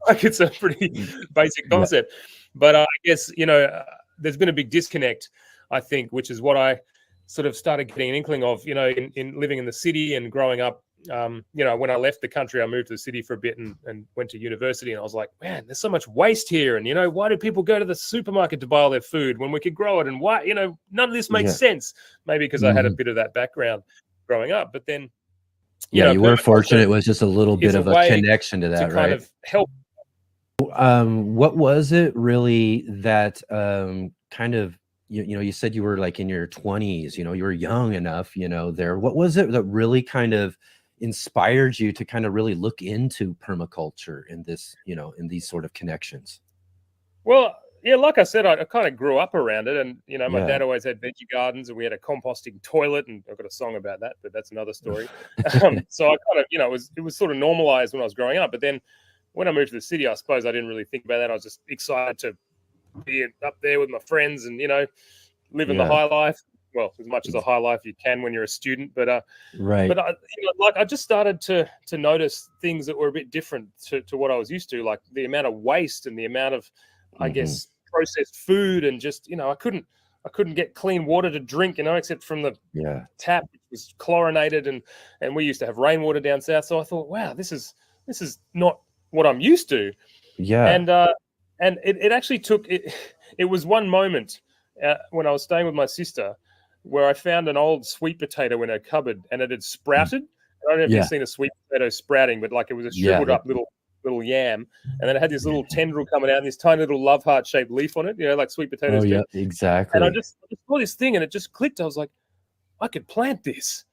Like, it's a pretty basic concept. But I guess, you know, there's been a big disconnect, I think, which is what I sort of started getting an inkling of, you know, in living in the city and growing up. You know, when I left the country, I moved to the city for a bit and went to university, and I was like, man, there's so much waste here. And, you know, why do people go to the supermarket to buy all their food when we could grow it? And why, you know, none of this makes sense. Maybe because I had a bit of that background growing up. But then, you know, you were fortunate. It was just a little bit of a connection to that, to right? kind of help. What was it really that kind of, you know, you said you were like in your 20s, you know, you were young enough, you know, there. What was it that really kind of inspired you to kind of really look into permaculture in this, you know, in these sort of connections? Well, yeah, like I said, I kind of grew up around it, and, you know, my dad always had veggie gardens, and we had a composting toilet, and I've got a song about that, but that's another story. So I kind of, you know, it was sort of normalized when I was growing up. But then when I moved to the city, I suppose I didn't really think about that. I was just excited to be up there with my friends and, you know, living the high life. Well, as much as a high life you can when you're a student, but right. But you know, like, I just started to notice things that were a bit different to what I was used to, like the amount of waste and the amount of, I guess, processed food, and just, you know, I couldn't get clean water to drink, you know, except from the tap, which was chlorinated, and we used to have rainwater down south. So I thought, wow, this is not what I'm used to. Yeah. And it actually took it. It was one moment when I was staying with my sister, where I found an old sweet potato in her cupboard, and it had sprouted. I don't know if you've seen a sweet potato sprouting, but like, it was a shriveled up little yam, and then it had this little tendril coming out and this tiny little love heart shaped leaf on it, you know, like sweet potatoes. Oh, yeah, exactly. And I just saw this thing, and it just clicked. I was like, I could plant this.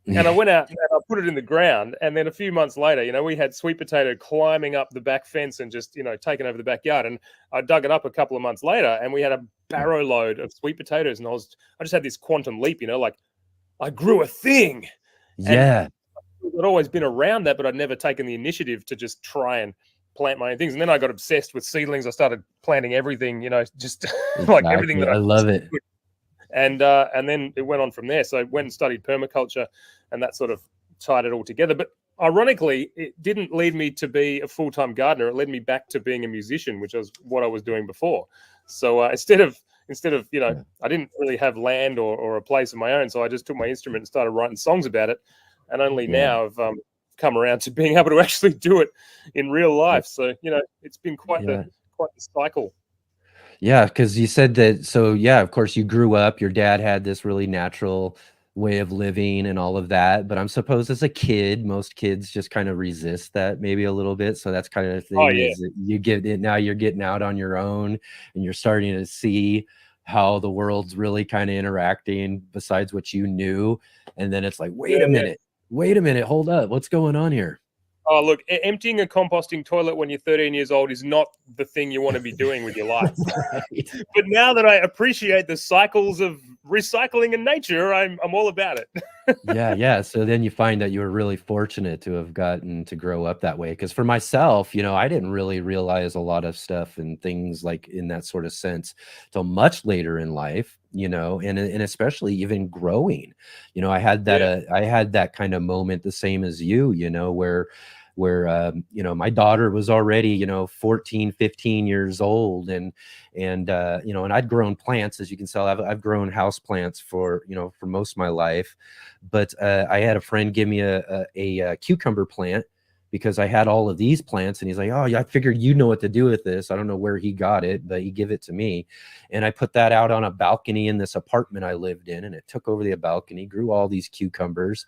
And I went out and I put it in the ground, and then a few months later, you know, we had sweet potato climbing up the back fence and just, you know, taking over the backyard. And I dug it up a couple of months later, and we had a barrow load of sweet potatoes. And I just had this quantum leap, you know, like, I grew a thing. Yeah. And I'd always been around that, but I'd never taken the initiative to just try and plant my own things. And then I got obsessed with seedlings. I started planting everything, you know, just like everything that I love it. And then it went on from there. So I went and studied permaculture, and that sort of tied it all together. But ironically, it didn't lead me to be a full-time gardener. It led me back to being a musician, which was what I was doing before. So instead of, you know, I didn't really have land or a place of my own. So I just took my instrument and started writing songs about it. And only now I've come around to being able to actually do it in real life. So, you know, it's been quite the cycle. Yeah, because you said that. So yeah, of course, you grew up. Your dad had this really natural way of living and all of that. But I'm supposed as a kid, most kids just kind of resist that maybe a little bit. So that's kind of the thing is that you get it now. You're getting out on your own, and you're starting to see how the world's really kind of interacting besides what you knew. And then it's like, wait a minute, hold up, what's going on here? Oh, look, emptying a composting toilet when you're 13 years old is not the thing you want to be doing with your life. But now that I appreciate the cycles of recycling in nature, I'm all about it. Yeah. So then you find that you were really fortunate to have gotten to grow up that way. Because for myself, you know, I didn't really realize a lot of stuff and things like in that sort of sense till much later in life, you know, and especially even growing. You know, I had that I had that kind of moment the same as you, you know, where you know, my daughter was already, you know, 14, 15 years old, and you know, and I'd grown plants, as you can tell. I've grown house plants for, you know, for most of my life. But I had a friend give me a cucumber plant because I had all of these plants. And he's like, oh, yeah, I figured you know what to do with this. I don't know where he got it, but he gave it to me. And I put that out on a balcony in this apartment I lived in, and it took over the balcony, grew all these cucumbers.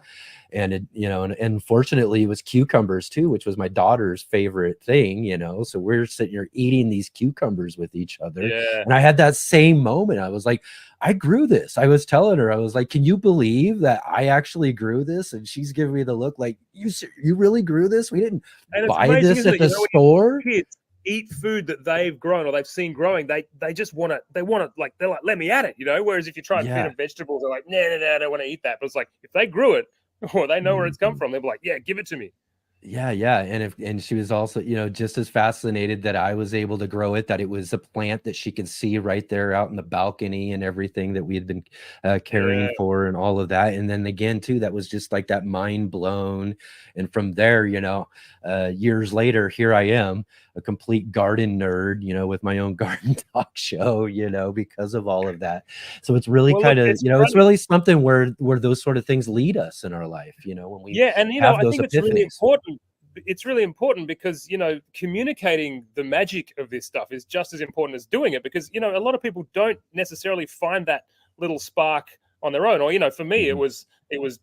And it, you know, and fortunately it was cucumbers too, which was my daughter's favorite thing, you know. So we're sitting here eating these cucumbers with each other. Yeah. And I had that same moment. I was like, I grew this. I was telling her, I was like, can you believe that I actually grew this? And she's giving me the look like, you really grew this? We didn't buy amazing, this at the you know, store. Kids eat food that they've grown or they've seen growing. They just want to, they're like, let me at it, you know? Whereas if you try and feed them vegetables, they're like, no, I don't want to eat that. But it's like, if they grew it or they know where it's come from, they'll be like, yeah, give it to me. Yeah. And she was also, you know, just as fascinated that I was able to grow it, that it was a plant that she could see right there out in the balcony and everything that we had been caring for and all of that. And then again, too, that was just like that mind blown. And from there, you know, years later, here I am, a complete garden nerd, you know, with my own garden talk show, you know, because of all of that. So it's really kind of, you know, funny. It's really something where those sort of things lead us in our life, you know, when we and you know, I think it's really important. It's really important because, you know, communicating the magic of this stuff is just as important as doing it, because, you know, a lot of people don't necessarily find that little spark on their own. Or, you know, for me, it was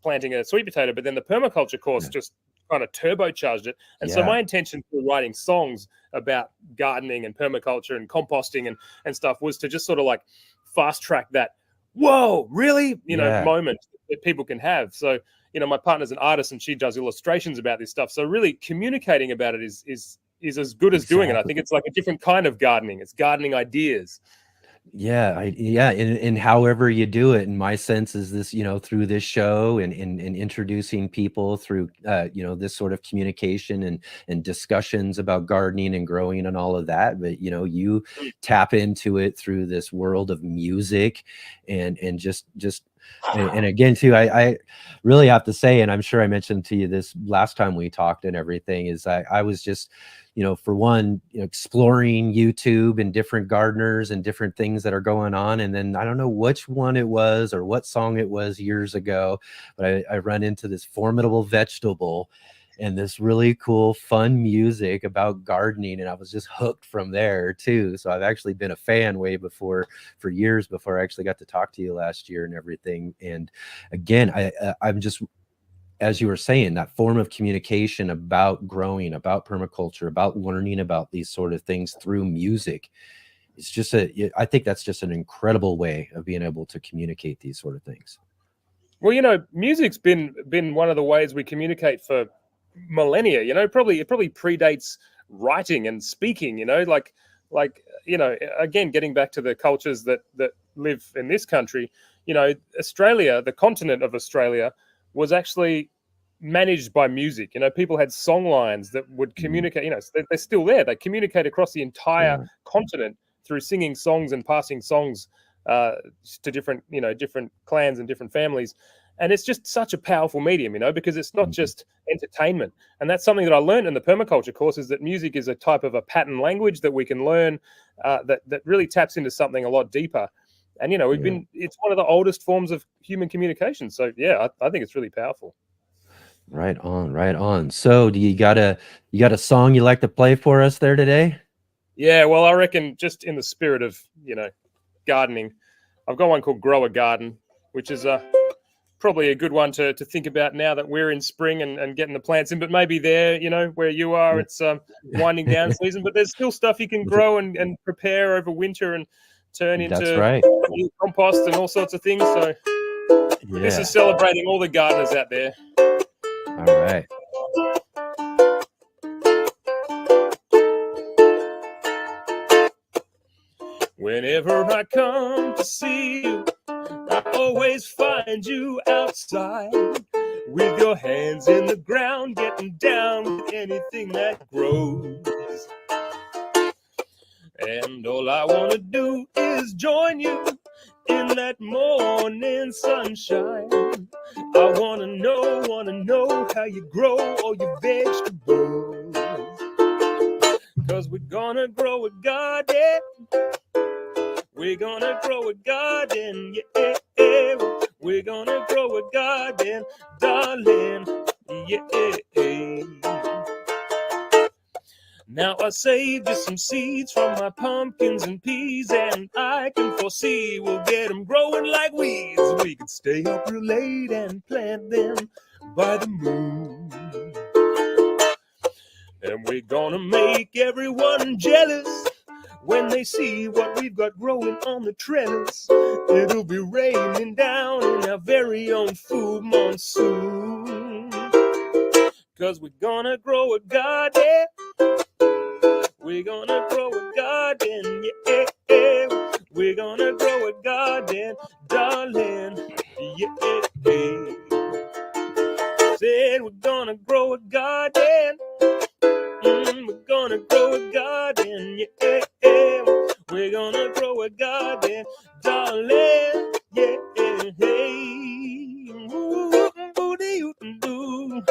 planting a sweet potato, but then the permaculture course just kind of turbocharged it. And so my intention for writing songs about gardening and permaculture and composting and stuff was to just sort of like fast track that, whoa, really, you know, moment that people can have. So, you know, my partner's an artist and she does illustrations about this stuff. So really communicating about it is as good as doing it. I think it's like a different kind of gardening. It's gardening ideas. And however you do it, in my sense, is this, you know, through this show and introducing people through you know, this sort of communication and discussions about gardening and growing and all of that. But, you know, you tap into it through this world of music and just and again too, I really have to say, and I'm sure I mentioned to you this last time we talked and everything, is I was just, you know, for one, you know, exploring YouTube and different gardeners and different things that are going on. And then I don't know which one it was or what song it was years ago, but I run into this Formidable Vegetable and this really cool, fun music about gardening. And I was just hooked from there too. So I've actually been a fan way before, for years before I actually got to talk to you last year and everything. And again, I'm just, as you were saying, that form of communication about growing, about permaculture, about learning about these sort of things through music. It's just I think that's just an incredible way of being able to communicate these sort of things. Well, you know, music's been one of the ways we communicate for millennia. You know, it probably predates writing and speaking, you know, like, you know, again, getting back to the cultures that live in this country, you know, Australia, the continent of Australia, was actually managed by music. You know, people had song lines that would communicate, you know, they're still there. They communicate across the entire continent through singing songs and passing songs to different, you know, different clans and different families. And it's just such a powerful medium, you know, because it's not just entertainment. And that's something that I learned in the permaculture course, is that music is a type of a pattern language that we can learn that really taps into something a lot deeper. And, you know, it's one of the oldest forms of human communication. So, yeah, I think it's really powerful. Right on. So do you got a song you like to play for us there today? Yeah, well, I reckon just in the spirit of, you know, gardening, I've got one called Grow a Garden, which is probably a good one to think about now that we're in spring and getting the plants in. But maybe there, you know, where you are, it's winding down season, but there's still stuff you can grow and prepare over winter and turn into compost and all sorts of things. So this is celebrating all the gardeners out there. All right. Whenever I come to see you, I always find you outside with your hands in the ground, getting down with anything that grows. And all I want to do is join you in that morning sunshine. I want to know how you grow all your vegetables. 'Cause we're gonna grow a garden. We're gonna grow a garden, yeah. We're gonna grow a garden, darling, yeah. Now I saved just some seeds from my pumpkins and peas, and I can foresee we'll get them growing like weeds. We could stay up real late and plant them by the moon. And we're gonna make everyone jealous when they see what we've got growing on the trellis. It'll be raining down in our very own food monsoon. 'Cause we're gonna grow a garden. We're gonna grow a garden, yeah. We're gonna grow a garden, darling, yeah. Said we're gonna grow a garden. We're gonna grow a garden, yeah. We're gonna grow a garden, darling, yeah. Ooh, booty-oo-doo.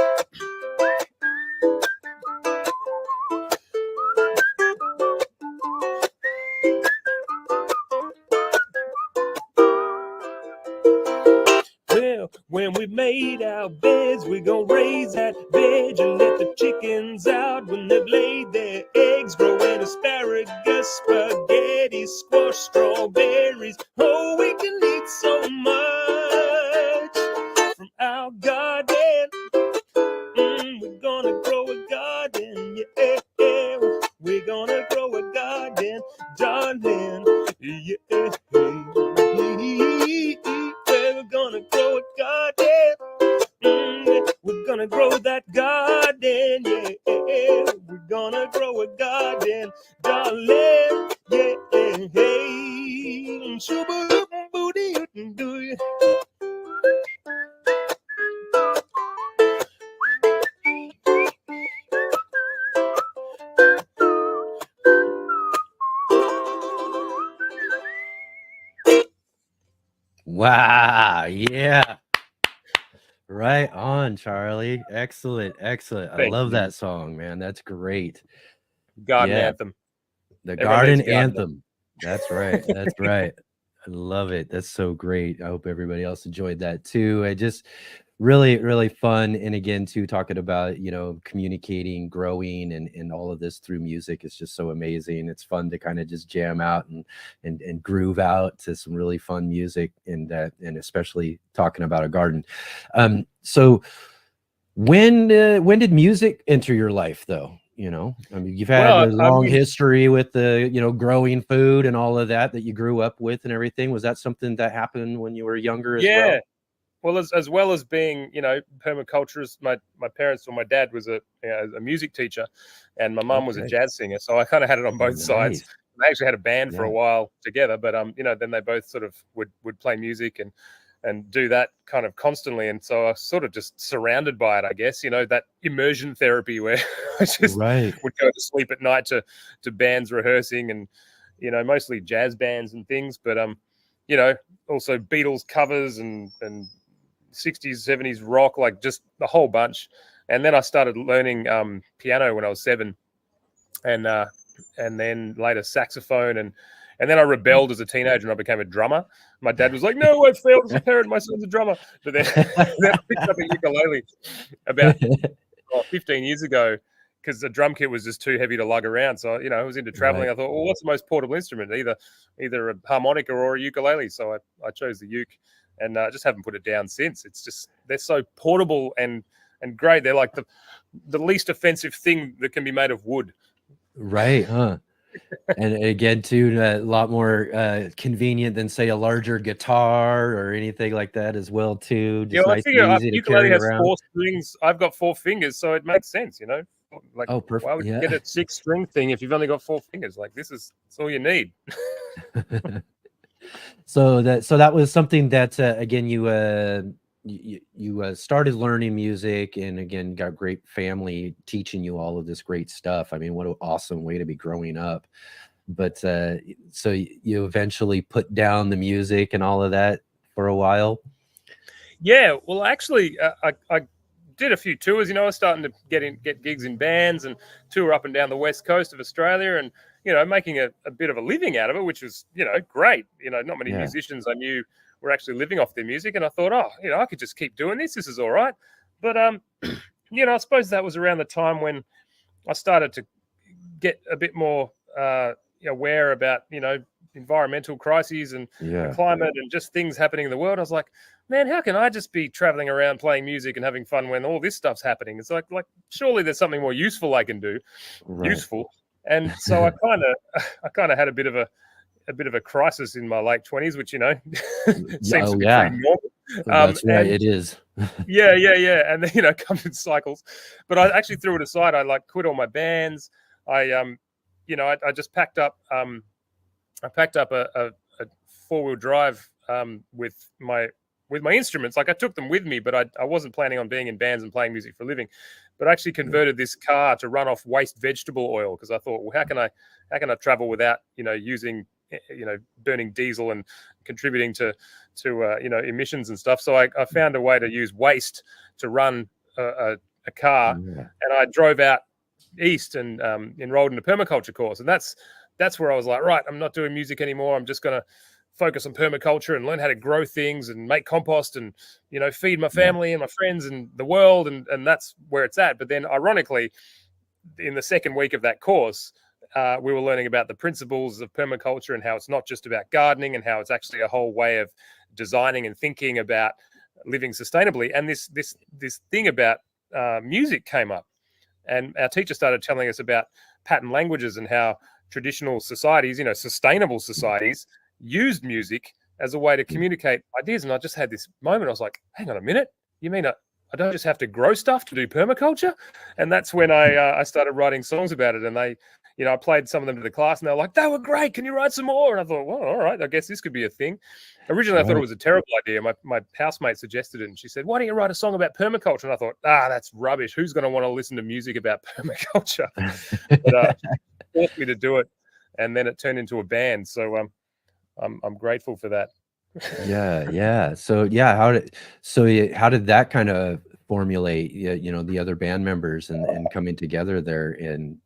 Well, when we made our beds, we gon' raise that veg and let the chickens out when they've laid their eggs, growing asparagus, spaghetti, squash, strawberries. Oh, we can eat so much from our garden. We're gonna grow a garden, yeah. We're gonna grow a garden, darling, yeah. We're gonna grow a garden. We're gonna grow that garden, yeah. We're gonna grow a garden, darling, yeah. Shoo-ba-doo-boo-doo. Wow. Yeah. Right on, Charlie. Excellent. Excellent. I Thank love you. that song, man. That's great. Garden Yeah. anthem. The Everyone garden needs a garden. anthem. That's right. That's right. I love it. That's so great. I hope everybody else enjoyed that too. I just really, really fun. And again, too, talking about, communicating, growing and all of this through music is just so amazing. It's fun to kind of just jam out and groove out to some really fun music and especially talking about a garden. So when did music enter your life though? You've had a long history with the, growing food and all of that you grew up with and everything. Was that something that happened when you were younger as well? Well, as well as being, permaculturist, my parents, or my dad was a music teacher, and my mum was a jazz singer. So I kind of had it on both sides. They actually had a band for a while together, but then they both sort of would play music and do that kind of constantly. And so I was sort of just surrounded by it, I guess, that immersion therapy where I just would go to sleep at night to bands rehearsing and, mostly jazz bands and things. But, also Beatles covers and 60s, 70s rock, like just a whole bunch. And then I started learning piano when I was 7 and then later saxophone. And then I rebelled as a teenager and I became a drummer. My dad was like, no, I failed as a parent. My son's a drummer. But then I picked up a ukulele about 15 years ago because the drum kit was just too heavy to lug around. So, I was into traveling. I thought, well, what's the most portable instrument? Either a harmonica or a ukulele. So I chose the uke and I just haven't put it down since. It's just, they're so portable and great. They're like the least offensive thing that can be made of wood. Right, huh? And again, too, a lot more convenient than, say, a larger guitar or anything like that as well, too. Just nice and easy to carry around. 4 strings. I've got 4 fingers, so it makes sense, Like, perfect. Why would you get a 6-string thing if you've only got 4 fingers? Like, that's all you need. So that was something that again you started learning music, and again got great family teaching you all of this great stuff. I mean, what an awesome way to be growing up. But so you eventually put down the music and all of that for a while. Yeah, well, actually, I did a few tours. I was starting to get gigs in bands and tour up and down the west coast of Australia, and making a bit of a living out of it, which was great. Not many musicians I knew were actually living off their music, and I thought, I could just keep doing this. This is all right. But I suppose that was around the time when I started to get a bit more aware about, environmental crises and the climate and just things happening in the world. I was like, man, how can I just be traveling around playing music and having fun when all this stuff's happening? It's like surely there's something more useful I can do. Right. Useful. And so I kind of had a bit of a crisis in my late 20s, which seems to be pretty normal. That's right, it is. yeah, and then comes in cycles. But I actually threw it aside. I quit all my bands. I just packed up. I packed up a 4-wheel drive with my instruments. Like I took them with me, but I wasn't planning on being in bands and playing music for a living. But I actually converted this car to run off waste vegetable oil because I thought, well, how can I travel without using burning diesel and contributing to emissions and stuff. So I found a way to use waste to run a car, and I drove out east and enrolled in a permaculture course. And that's where I was like, right, I'm not doing music anymore. I'm just going to focus on permaculture and learn how to grow things and make compost and feed my family and my friends and the world, and that's where it's at. But then ironically, in the second week of that course, we were learning about the principles of permaculture and how it's not just about gardening and how it's actually a whole way of designing and thinking about living sustainably. And this thing about music came up, and our teacher started telling us about pattern languages and how traditional societies, sustainable societies, used music as a way to communicate ideas. And I just had this moment. I was like, hang on a minute. You mean I don't just have to grow stuff to do permaculture? And that's when I started writing songs about it. And I played some of them to the class, and they were like, "They were great. Can you write some more?" And I thought, well, all right, I guess this could be a thing. Originally, I thought it was a terrible idea. My housemate suggested it, and she said, "Why don't you write a song about permaculture?" And I thought, that's rubbish. Who's going to want to listen to music about permaculture? But forced me to do it, and then it turned into a band. So I'm grateful for that. Yeah. So how did that kind of formulate, the other band members and coming together there? And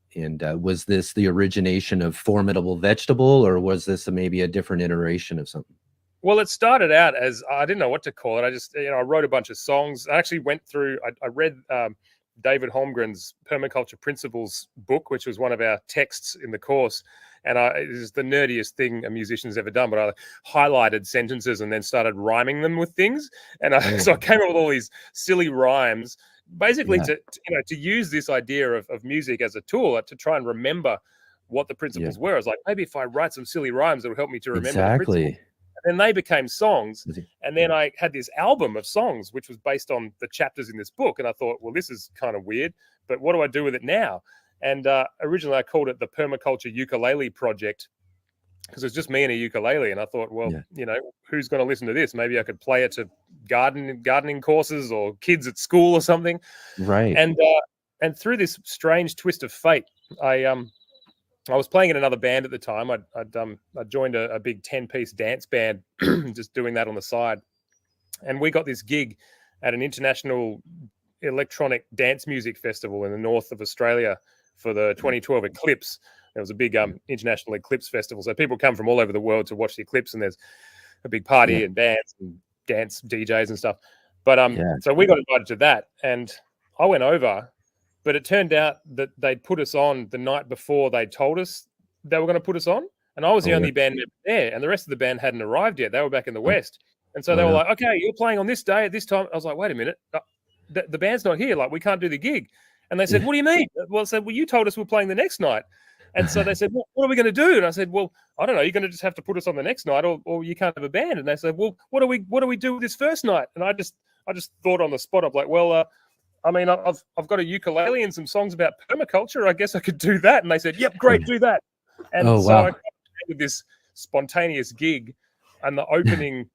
was this the origination of Formidable Vegetable, or was this maybe a different iteration of something? Well, it started out as, I didn't know what to call it. I just, I wrote a bunch of songs. I actually went through, I read David Holmgren's Permaculture Principles book, which was one of our texts in the course. And it is the nerdiest thing a musician's ever done, but I highlighted sentences and then started rhyming them with things. And so I came up with all these silly rhymes, basically to use this idea of music as a tool to try and remember what the principles were. I was like, maybe if I write some silly rhymes, it'll help me to remember the principles. And then they became songs. And then I had this album of songs, which was based on the chapters in this book. And I thought, well, this is kind of weird, but what do I do with it now? And originally I called it the Permaculture Ukulele Project, because it was just me and a ukulele. And I thought, well, who's going to listen to this? Maybe I could play it to gardening courses or kids at school or something. Right. And through this strange twist of fate, I was playing in another band at the time. I joined a big 10-piece dance band, just doing that on the side. And we got this gig at an international electronic dance music festival in the north of Australia for the 2012 eclipse. There was a big international eclipse festival. So people come from all over the world to watch the eclipse, and there's a big party and bands and dance DJs and stuff. But so we got invited to that, and I went over, but it turned out that they'd put us on the night before they told us they were going to put us on. And I was the only band member there, and the rest of the band hadn't arrived yet. They were back in the West. And so they were like, okay, you're playing on this day at this time. I was like, wait a minute. The band's not here. Like, we can't do the gig. And they said, what do you mean? Well, I said, well, you told us we're playing the next night. And so they said, well, what are we going to do? And I said, well, I don't know. You're going to just have to put us on the next night, or you can't have a band. And they said, well, what do we do with this first night? And I just thought on the spot, I'm like, well, I mean, I've got a ukulele and some songs about permaculture. I guess I could do that. And they said, yep, great, do that. And I did this spontaneous gig, and the opening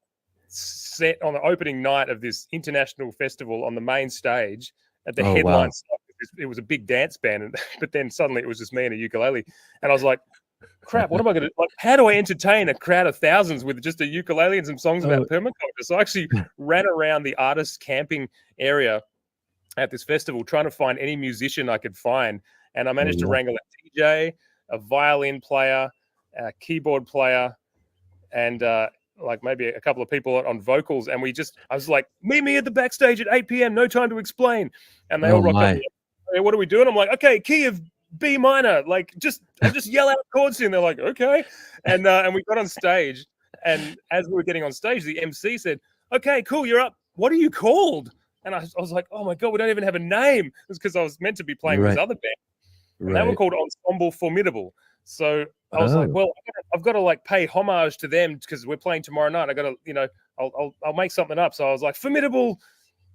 set on the opening night of this international festival on the main stage at the headline stop. It was a big dance band, but then suddenly it was just me and a ukulele. And I was like, crap, what am I going to do? Like, how do I entertain a crowd of thousands with just a ukulele and some songs about permaculture? So I actually ran around the artist camping area at this festival trying to find any musician I could find. And I managed to wrangle a DJ, a violin player, a keyboard player, and like maybe a couple of people on vocals. And I was like, meet me at the backstage at 8 p.m. No time to explain. And they all rocked up. What are we doing? I'm like, okay, key of B minor, like I'll just yell out chords and they're like, okay. And we got on stage, and as we were getting on stage, the MC said, okay, cool, you're up. What are you called? And I was like, oh my God, we don't even have a name. It was because I was meant to be playing with this other band. And they were called Ensemble Formidable. So I was like, well, I've got to like pay homage to them because we're playing tomorrow night. I got to, I'll make something up. So I was like, Formidable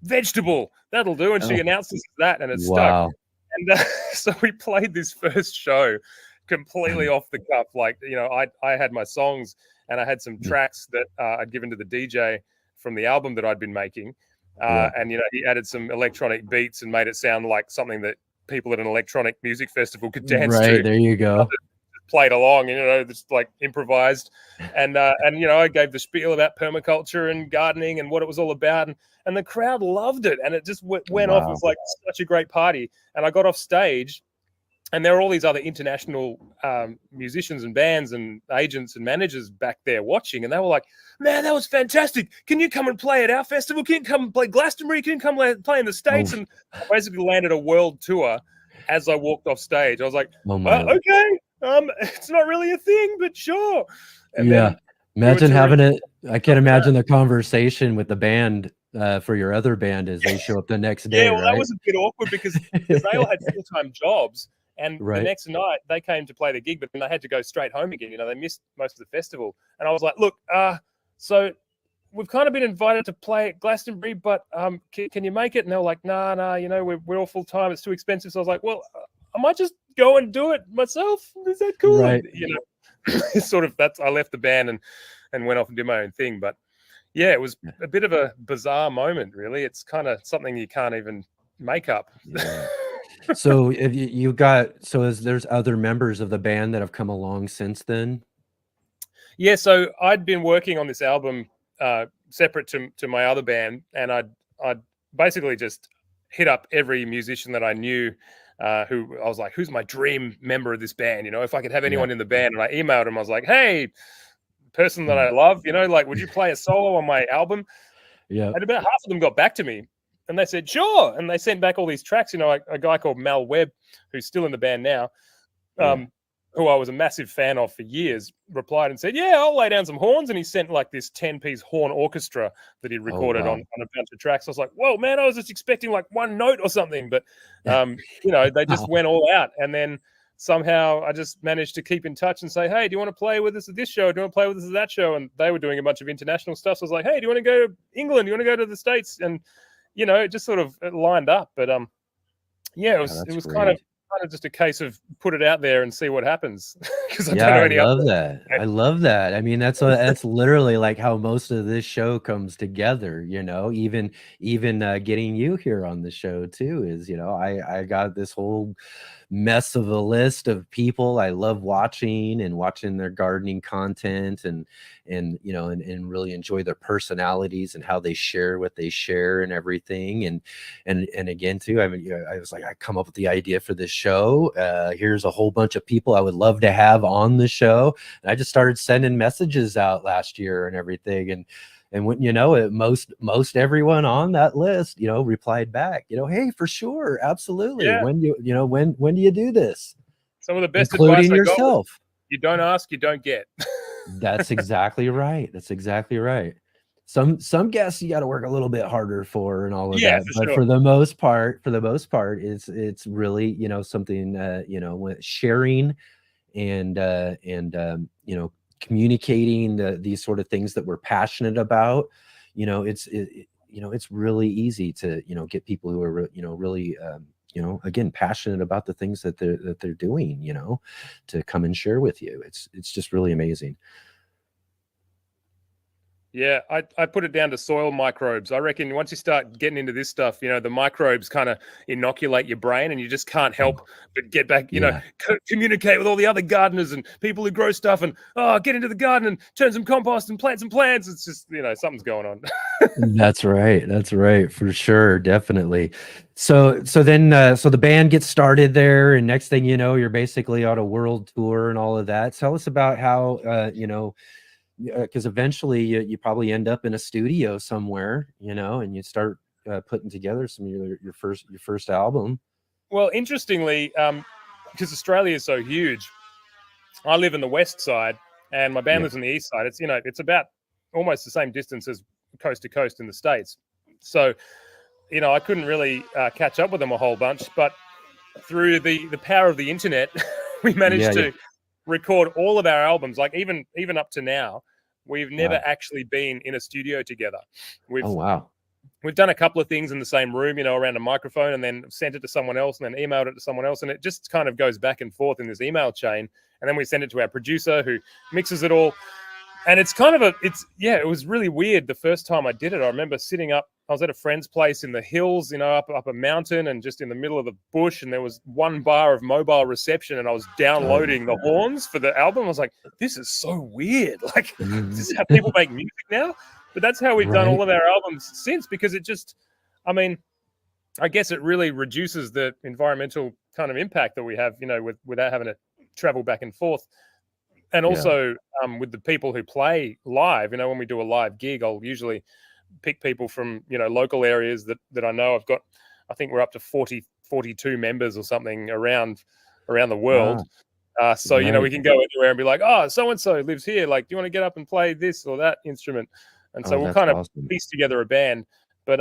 Vegetable, that'll do. And she announces that, and it stuck. And so we played this first show completely off the cuff. Like, I had my songs and I had some tracks that I'd given to the DJ from the album that I'd been making. And, he added some electronic beats and made it sound like something that people at an electronic music festival could dance to. Right, there you go. Played along, just like improvised. And I gave the spiel about permaculture and gardening and what it was all about. And the crowd loved it. And it just went off. It was like such a great party. And I got off stage, and there were all these other international musicians and bands and agents and managers back there watching. And they were like, man, that was fantastic. Can you come and play at our festival? Can you come and play Glastonbury? Can you come play in the States? And I basically landed a world tour as I walked off stage. I was like, okay, it's not really a thing, but sure. And then imagine having it. I can't imagine the conversation with the band for your other band as they show up the next day. Yeah, well, that was a bit awkward because they all had full-time jobs. And the next night they came to play the gig, but then they had to go straight home again. They missed most of the festival. And I was like, look, so we've kind of been invited to play at Glastonbury, but can you make it? And they were like, nah, we're all full time. It's too expensive. So I was like, well, I might just go and do it myself. Is that cool? Right. And, sort of I left the band and went off and did my own thing. But yeah, it was a bit of a bizarre moment, really. It's kind of something you can't even make up. Yeah. So if there's other members of the band that have come along since then? Yeah, so I'd been working on this album separate to my other band, and I'd basically just hit up every musician that I knew who I was like, who's my dream member of this band? If I could have anyone in the band. And I emailed him. I was like, hey, person that I love, like, would you play a solo on my album? Yeah. And about half of them got back to me. And they said, sure. And they sent back all these tracks. A guy called Mal Webb, who's still in the band now, who I was a massive fan of for years, replied and said, yeah, I'll lay down some horns. And he sent like this 10-piece horn orchestra that he recorded on a bunch of tracks. I was like, whoa, man, I was just expecting like one note or something. But, they just went all out. And then somehow I just managed to keep in touch and say, hey, do you want to play with us at this show? Do you want to play with us at that show? And they were doing a bunch of international stuff. So I was like, hey, do you want to go to England? Do you want to go to the States? And it just sort of lined up. But it was kind of just a case of put it out there and see what happens. Because I don't know any love that. I love that. I mean, that's literally like how most of this show comes together. Even getting you here on the show too is I got this whole mess of a list of people I love watching their gardening content and really enjoy their personalities and how they share what they share and everything. And again too, I mean, I was like, I come up with the idea for this show. Here's a whole bunch of people I would love to have on the show. And I just started sending messages out last year and everything. And when most everyone on that list, replied back, hey, for sure, absolutely. Yeah. When do you do this? Some of the best including advice yourself. I got was, you don't ask, you don't get. That's exactly right. That's exactly right. Some guests you got to work a little bit harder for and all of that. But sure. for the most part, it's really something with sharing and communicating these sort of things that we're passionate about. It's really easy to get people who are really again passionate about the things that they're doing, to come and share with you. It's just really amazing. Yeah, I put it down to soil microbes. I reckon once you start getting into this stuff, the microbes kind of inoculate your brain, and you just can't help but get back, communicate with all the other gardeners and people who grow stuff, and get into the garden and turn some compost and plant some plants. It's just something's going on. That's right, for sure, definitely. So then the band gets started there, and next thing you know, you're basically on a world tour and all of that. Tell us about how because eventually you probably end up in a studio somewhere, and you start putting together some of your first album. Well, interestingly, because Australia is so huge. I live in the west side, and my band lives on the east side. It's it's about almost the same distance as coast to coast in the States. So, I couldn't really catch up with them a whole bunch, but through the power of the internet, we managed to record all of our albums. Like even up to now, we've never actually been in a studio together. We've done a couple of things in the same room, around a microphone, and then sent it to someone else, and then emailed it to someone else, and it just kind of goes back and forth in this email chain. And then we send it to our producer, who mixes it all. And it's kind of it was really weird the first time I did it. I remember sitting up, I was at a friend's place in the hills, up a mountain and just in the middle of the bush. And there was one bar of mobile reception, and I was downloading the horns for the album. I was like, this is so weird. Like, this is how people make music now. But that's how we've done all of our albums since, because it just, I guess it really reduces the environmental kind of impact that we have, without having to travel back and forth. And also with the people who play live, when we do a live gig, I'll usually pick people from, local areas that I know. I think we're up to 42 members or something around the world. So, we can go anywhere and be like, oh, so-and-so lives here. Like, do you want to get up and play this or that instrument? And so we'll kind of piece together a band. But,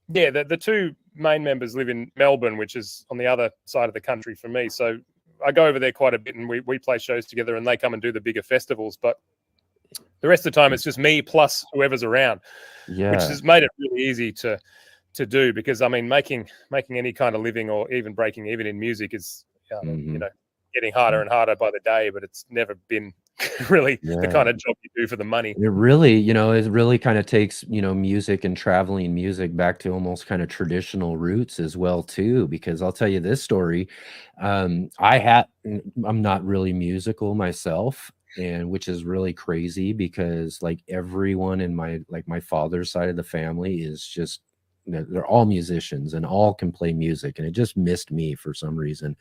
the two main members live in Melbourne, which is on the other side of the country from me. So I go over there quite a bit, and we play shows together, and they come and do the bigger festivals. But the rest of the time, it's just me plus whoever's around, which has made it really easy to do, because making any kind of living or even breaking even in music is getting harder and harder by the day. But it's never been really the kind of job you do for the money. It really kind of takes, music and traveling music back to almost kind of traditional roots as well too, because I'll tell you this story. I'm not really musical myself, and which is really crazy, because like everyone in my father's side of the family is just, they're all musicians and all can play music, and it just missed me for some reason.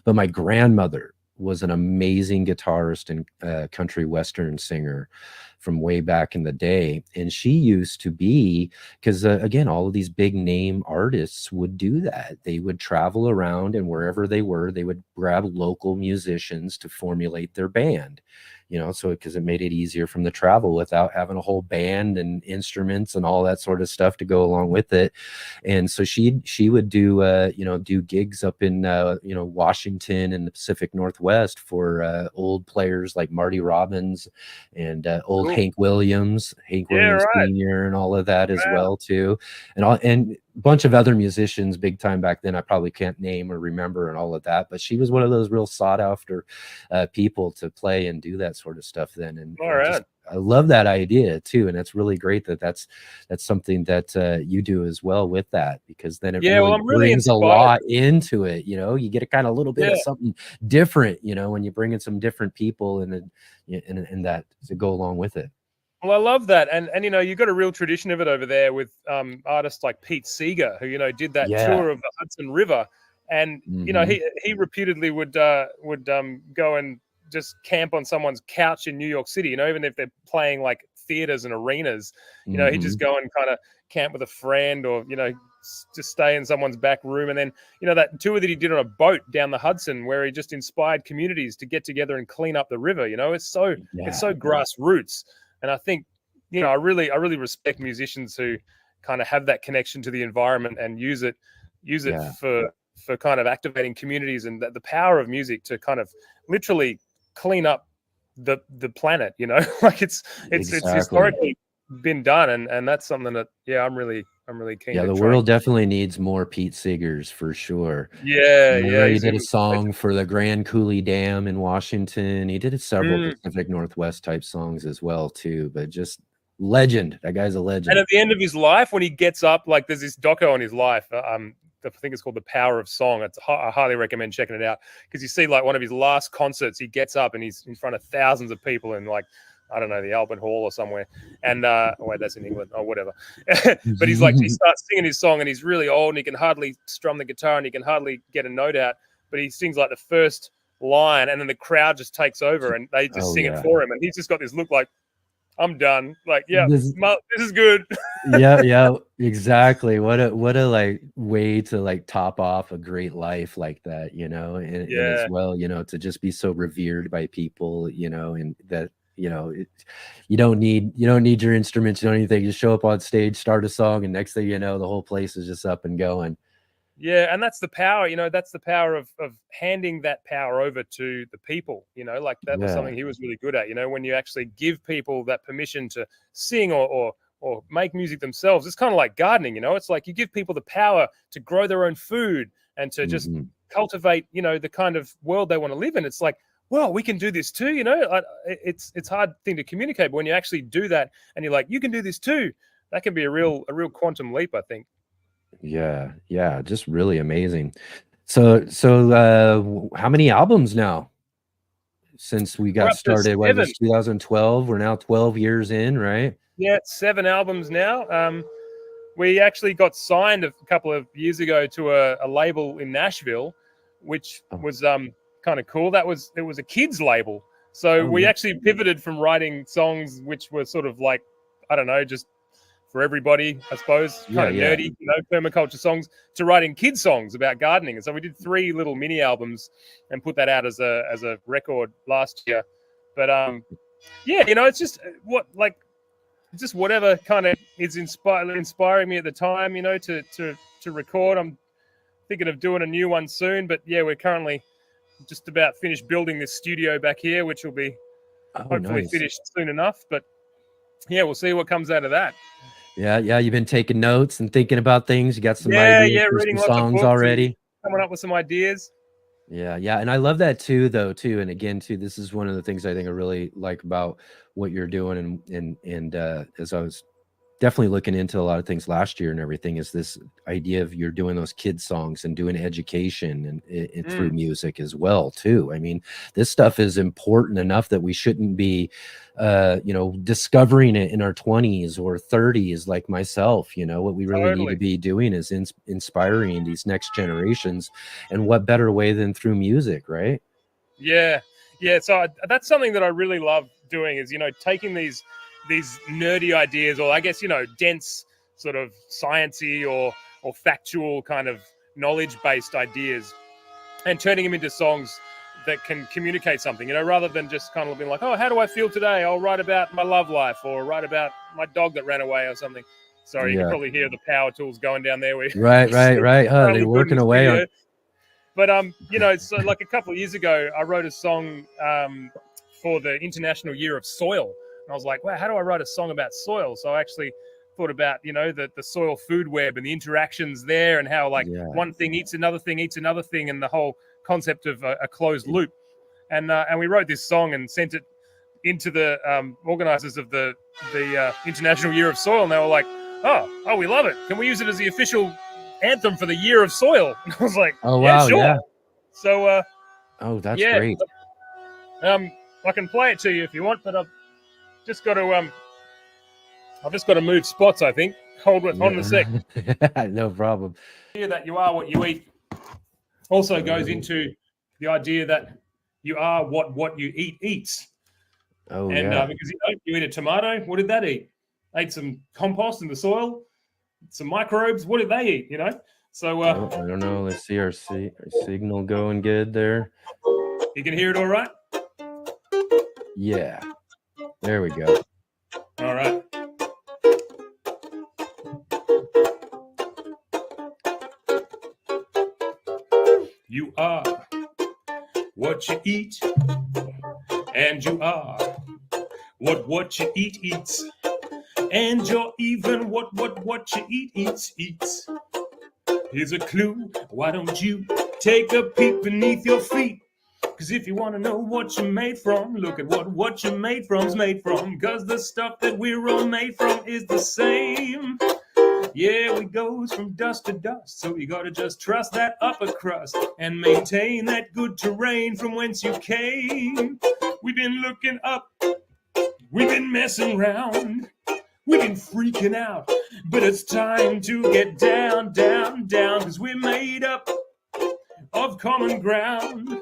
But my grandmother was an amazing guitarist and country western singer from way back in the day. And she used to be, because again, all of these big name artists would do that. They would travel around, and wherever they were, they would grab local musicians to formulate their band. So because it made it easier from the travel without having a whole band and instruments and all that sort of stuff to go along with it. And so she would do do gigs up in Washington and the Pacific Northwest for old players like Marty Robbins and old Hank Williams Sr. and all of that as well too, and a bunch of other musicians big time back then I probably can't name or remember and all of that. But she was one of those real sought after people to play and do that sort of stuff then. And I love that idea too, and it's really great that's something that you do as well with that, because then it really brings a lot into it. You get a kind of little bit of something different, when you bring in some different people and that to go along with it. Well, I love that. And you've got a real tradition of it over there with artists like Pete Seeger, who, did that tour of the Hudson River. And, he reputedly would go and just camp on someone's couch in New York City, even if they're playing like theaters and arenas, he'd just go and kind of camp with a friend, or, just stay in someone's back room. And then, that tour that he did on a boat down the Hudson, where he just inspired communities to get together and clean up the river. It's so grassroots. And I think, I really respect musicians who kind of have that connection to the environment and use it for kind of activating communities, and the power of music to kind of literally clean up the planet. Like it's historically been done, and that's something that I'm really keen. The world definitely needs more Pete Seegers for sure. He did a song for the Grand Coulee Dam in Washington. He did several Pacific Northwest type songs as well too, but just legend. That guy's a legend. And at the end of his life, when he gets up, like there's this doco on his life, I think it's called The Power of Song. I highly recommend checking it out, because you see like one of his last concerts, he gets up and he's in front of thousands of people in like, I don't know, the Albert Hall or somewhere. And wait, that's in England or whatever. But he starts singing his song, and he's really old, and he can hardly strum the guitar, and he can hardly get a note out. But he sings like the first line, and then the crowd just takes over, and they just sing it for him. And he's just got this look like, I'm done. Like, yeah, This- this is good. yeah, exactly. What a like way to like top off a great life like that, you know, and as well, you know, to just be so revered by people, you know, and that, you know, you don't need your instruments, you don't need anything. Just show up on stage, start a song, and next thing you know, the whole place is just up and going. Yeah, and that's the power, you know, that's the power of handing that power over to the people, you know, like that was something he was really good at, you know, when you actually give people that permission to sing or make music themselves. It's kind of like gardening, you know, it's like you give people the power to grow their own food and to just cultivate, you know, the kind of world they want to live in. It's like, well, we can do this too, you know. It's a hard thing to communicate, but when you actually do that and you're like, you can do this too, that can be a real quantum leap, I think. Yeah, just really amazing. So how many albums now since we got started? What was 2012? We're now 12 years in, right? Yeah, 7 albums now. We actually got signed a couple of years ago to a label in Nashville, which was kind of cool. It was a kids label, so we actually pivoted from writing songs which were sort of like, I don't know, just for everybody, I suppose, kind of nerdy, you know, permaculture songs, to writing kids songs about gardening. And so we did 3 little mini albums and put that out as a record last year. But yeah, you know, it's just just whatever kind of is inspiring me at the time, you know, to record. I'm thinking of doing a new one soon, but yeah, we're currently just about finished building this studio back here, which will be hopefully finished soon enough. But yeah, we'll see what comes out of that. Yeah, you've been taking notes and thinking about things. You got some ideas for reading some lots songs of books already. Coming up with some ideas. Yeah, and I love that too. And again, too, this is one of the things I think I really like about what you're doing, and as I was definitely looking into a lot of things last year and everything, is this idea of you're doing those kids songs and doing education and through music as well too. I mean, this stuff is important enough that we shouldn't be you know, discovering it in our 20s or 30s like myself. You know, what we really need to be doing is inspiring these next generations, and what better way than through music, right? Yeah, so that's something that I really love doing, is, you know, taking these nerdy ideas, or I guess, you know, dense sort of sciencey or factual kind of knowledge-based ideas, and turning them into songs that can communicate something, you know, rather than just kind of being like, oh, how do I feel today? I'll write about my love life, or write about my dog that ran away or something. Sorry, you can probably hear the power tools going down there. Right. They're working away on. But you know, so like a couple of years ago, I wrote a song for the International Year of Soil. And I was like, wow, how do I write a song about soil? So I actually thought about, you know, the soil food web and the interactions there, and how like one thing eats another thing, and the whole concept of a closed loop. And we wrote this song and sent it into the organizers of the International Year of Soil. And they were like, oh, we love it. Can we use it as the official anthem for the Year of Soil? And I was like, oh, wow, sure. Yeah. So, that's great. I can play it to you if you want, but I've just got to move spots, I think. Hold it on a sec. No problem. The idea that you are what you eat also goes into the idea that you are what you eat eats. Because, you know, you eat a tomato, what did that eat? Ate some compost in the soil, some microbes. What did they eat? You know. So I don't know. Let's see our signal going good there. You can hear it all right. Yeah. There we go. All right. You are what you eat, and you are what you eat eats, and you're even what you eat eats. Here's a clue. Why don't you take a peek beneath your feet? Because if you want to know what you're made from, look at what you're made from's made from. Because the stuff that we're all made from is the same. Yeah, we goes from dust to dust. So you got to just trust that upper crust and maintain that good terrain from whence you came. We've been looking up. We've been messing around. We've been freaking out. But it's time to get down. Because we're made up of common ground.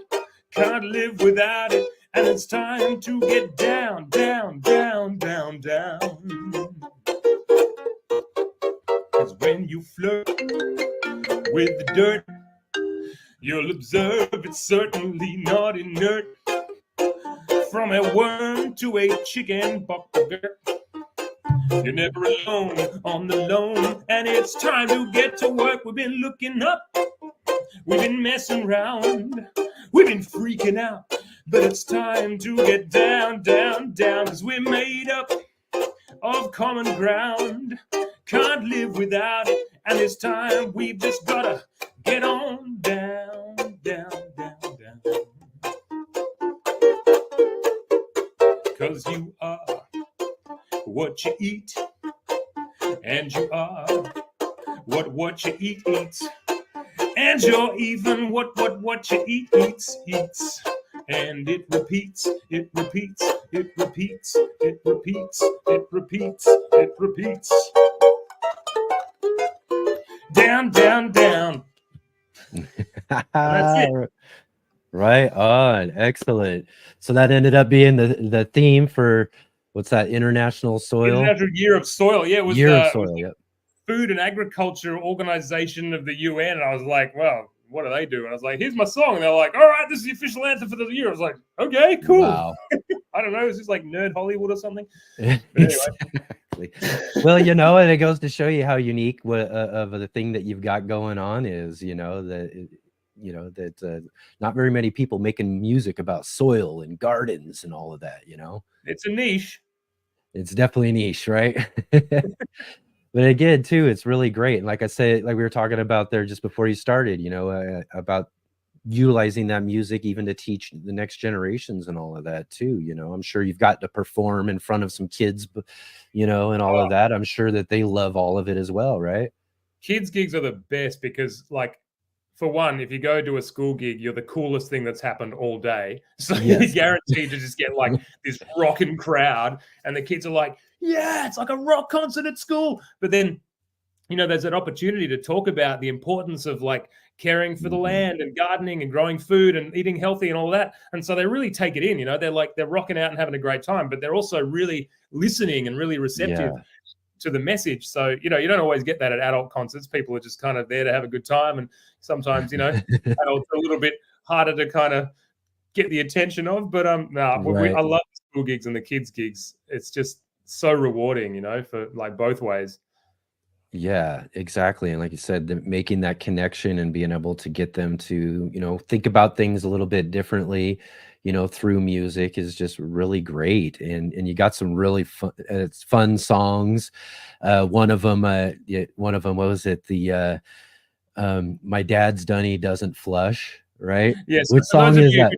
Can't live without it, and it's time to get down, down, down, down, down. 'Cause when you flirt with the dirt, you'll observe it's certainly not inert. From a worm to a chicken bucket, you're never alone on the loan, and it's time to get to work. We've been looking up, we've been messing around, we've been freaking out, but it's time to get down, down, down, 'cause we're made up of common ground, can't live without it, and it's time we've just gotta get on down, down, down, down. 'Cause you are what you eat, and you are what you eat eats, and you're even what you eat eats, and it repeats, it repeats, it repeats, it repeats, it repeats, it repeats. Down, down, down. That's it. Right on. Excellent. So that ended up being the theme for what's that? International Soil? International Year of Soil. Yeah, it was Year of Soil, yep. Food and Agriculture Organization of the UN. And I was like, well, what do they do? And I was like, here's my song. And they're like, all right, this is the official anthem for the year. I was like, okay, cool. Wow. I don't know. Is this like Nerd Hollywood or something? But anyway. Exactly. Well, you know, and it goes to show you how unique of the thing that you've got going on is, you know, that not very many people making music about soil and gardens and all of that, you know. It's a niche. It's definitely niche, right? But again, too, it's really great. And like I said, like we were talking about there just before you started, you know, about utilizing that music even to teach the next generations and all of that too. You know, I'm sure you've got to perform in front of some kids, you know, and all of that. I'm sure that they love all of it as well, right? Kids gigs are the best because, like, for one, if you go to a school gig, you're the coolest thing that's happened all day. So Yes. you're guaranteed to just get like this rocking crowd, and the kids are like, yeah, it's like a rock concert at school. But then, you know, there's an opportunity to talk about the importance of like caring for the land and gardening and growing food and eating healthy and all that. And so they really take it in, you know, they're rocking out and having a great time, but they're also really listening and really receptive to the message. So, you know, you don't always get that at adult concerts. People are just kind of there to have a good time. And sometimes, you know, adults are a little bit harder to kind of get the attention of. But I love the school gigs and the kids gigs. It's just so rewarding, you know, for like both ways. Yeah, exactly. And like you said, making that connection and being able to get them to, you know, think about things a little bit differently, you know, through music is just really great. And you got some really fun songs. One of them, what was it? The My Dad's Dunny Doesn't Flush, right? Yes. Which song is that?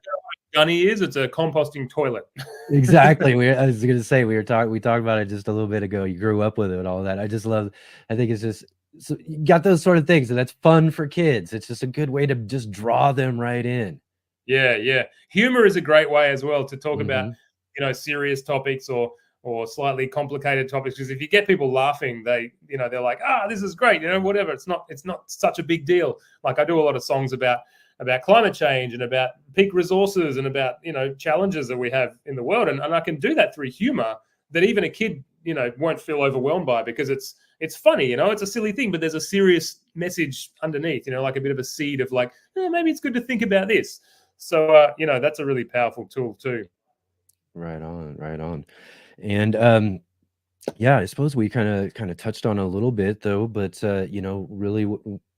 Dunny is, it's a composting toilet. Exactly. I was going to say, we talked about it just a little bit ago. You grew up with it and all that. I think it's just, so you got those sort of things, and that's fun for kids. It's just a good way to just draw them right in. Yeah. Humor is a great way as well to talk about, you know, serious topics or slightly complicated topics. Because if you get people laughing, they're like, this is great, you know, whatever. It's not such a big deal. Like I do a lot of songs about climate change and about peak resources and about, you know, challenges that we have in the world. And I can do that through humor that even a kid, you know, won't feel overwhelmed by, because it's funny, you know, it's a silly thing, but there's a serious message underneath, you know, like a bit of a seed of like, maybe it's good to think about this. So, you know, that's a really powerful tool too. Right on. And yeah, I suppose we kind of touched on a little bit though, but you know, really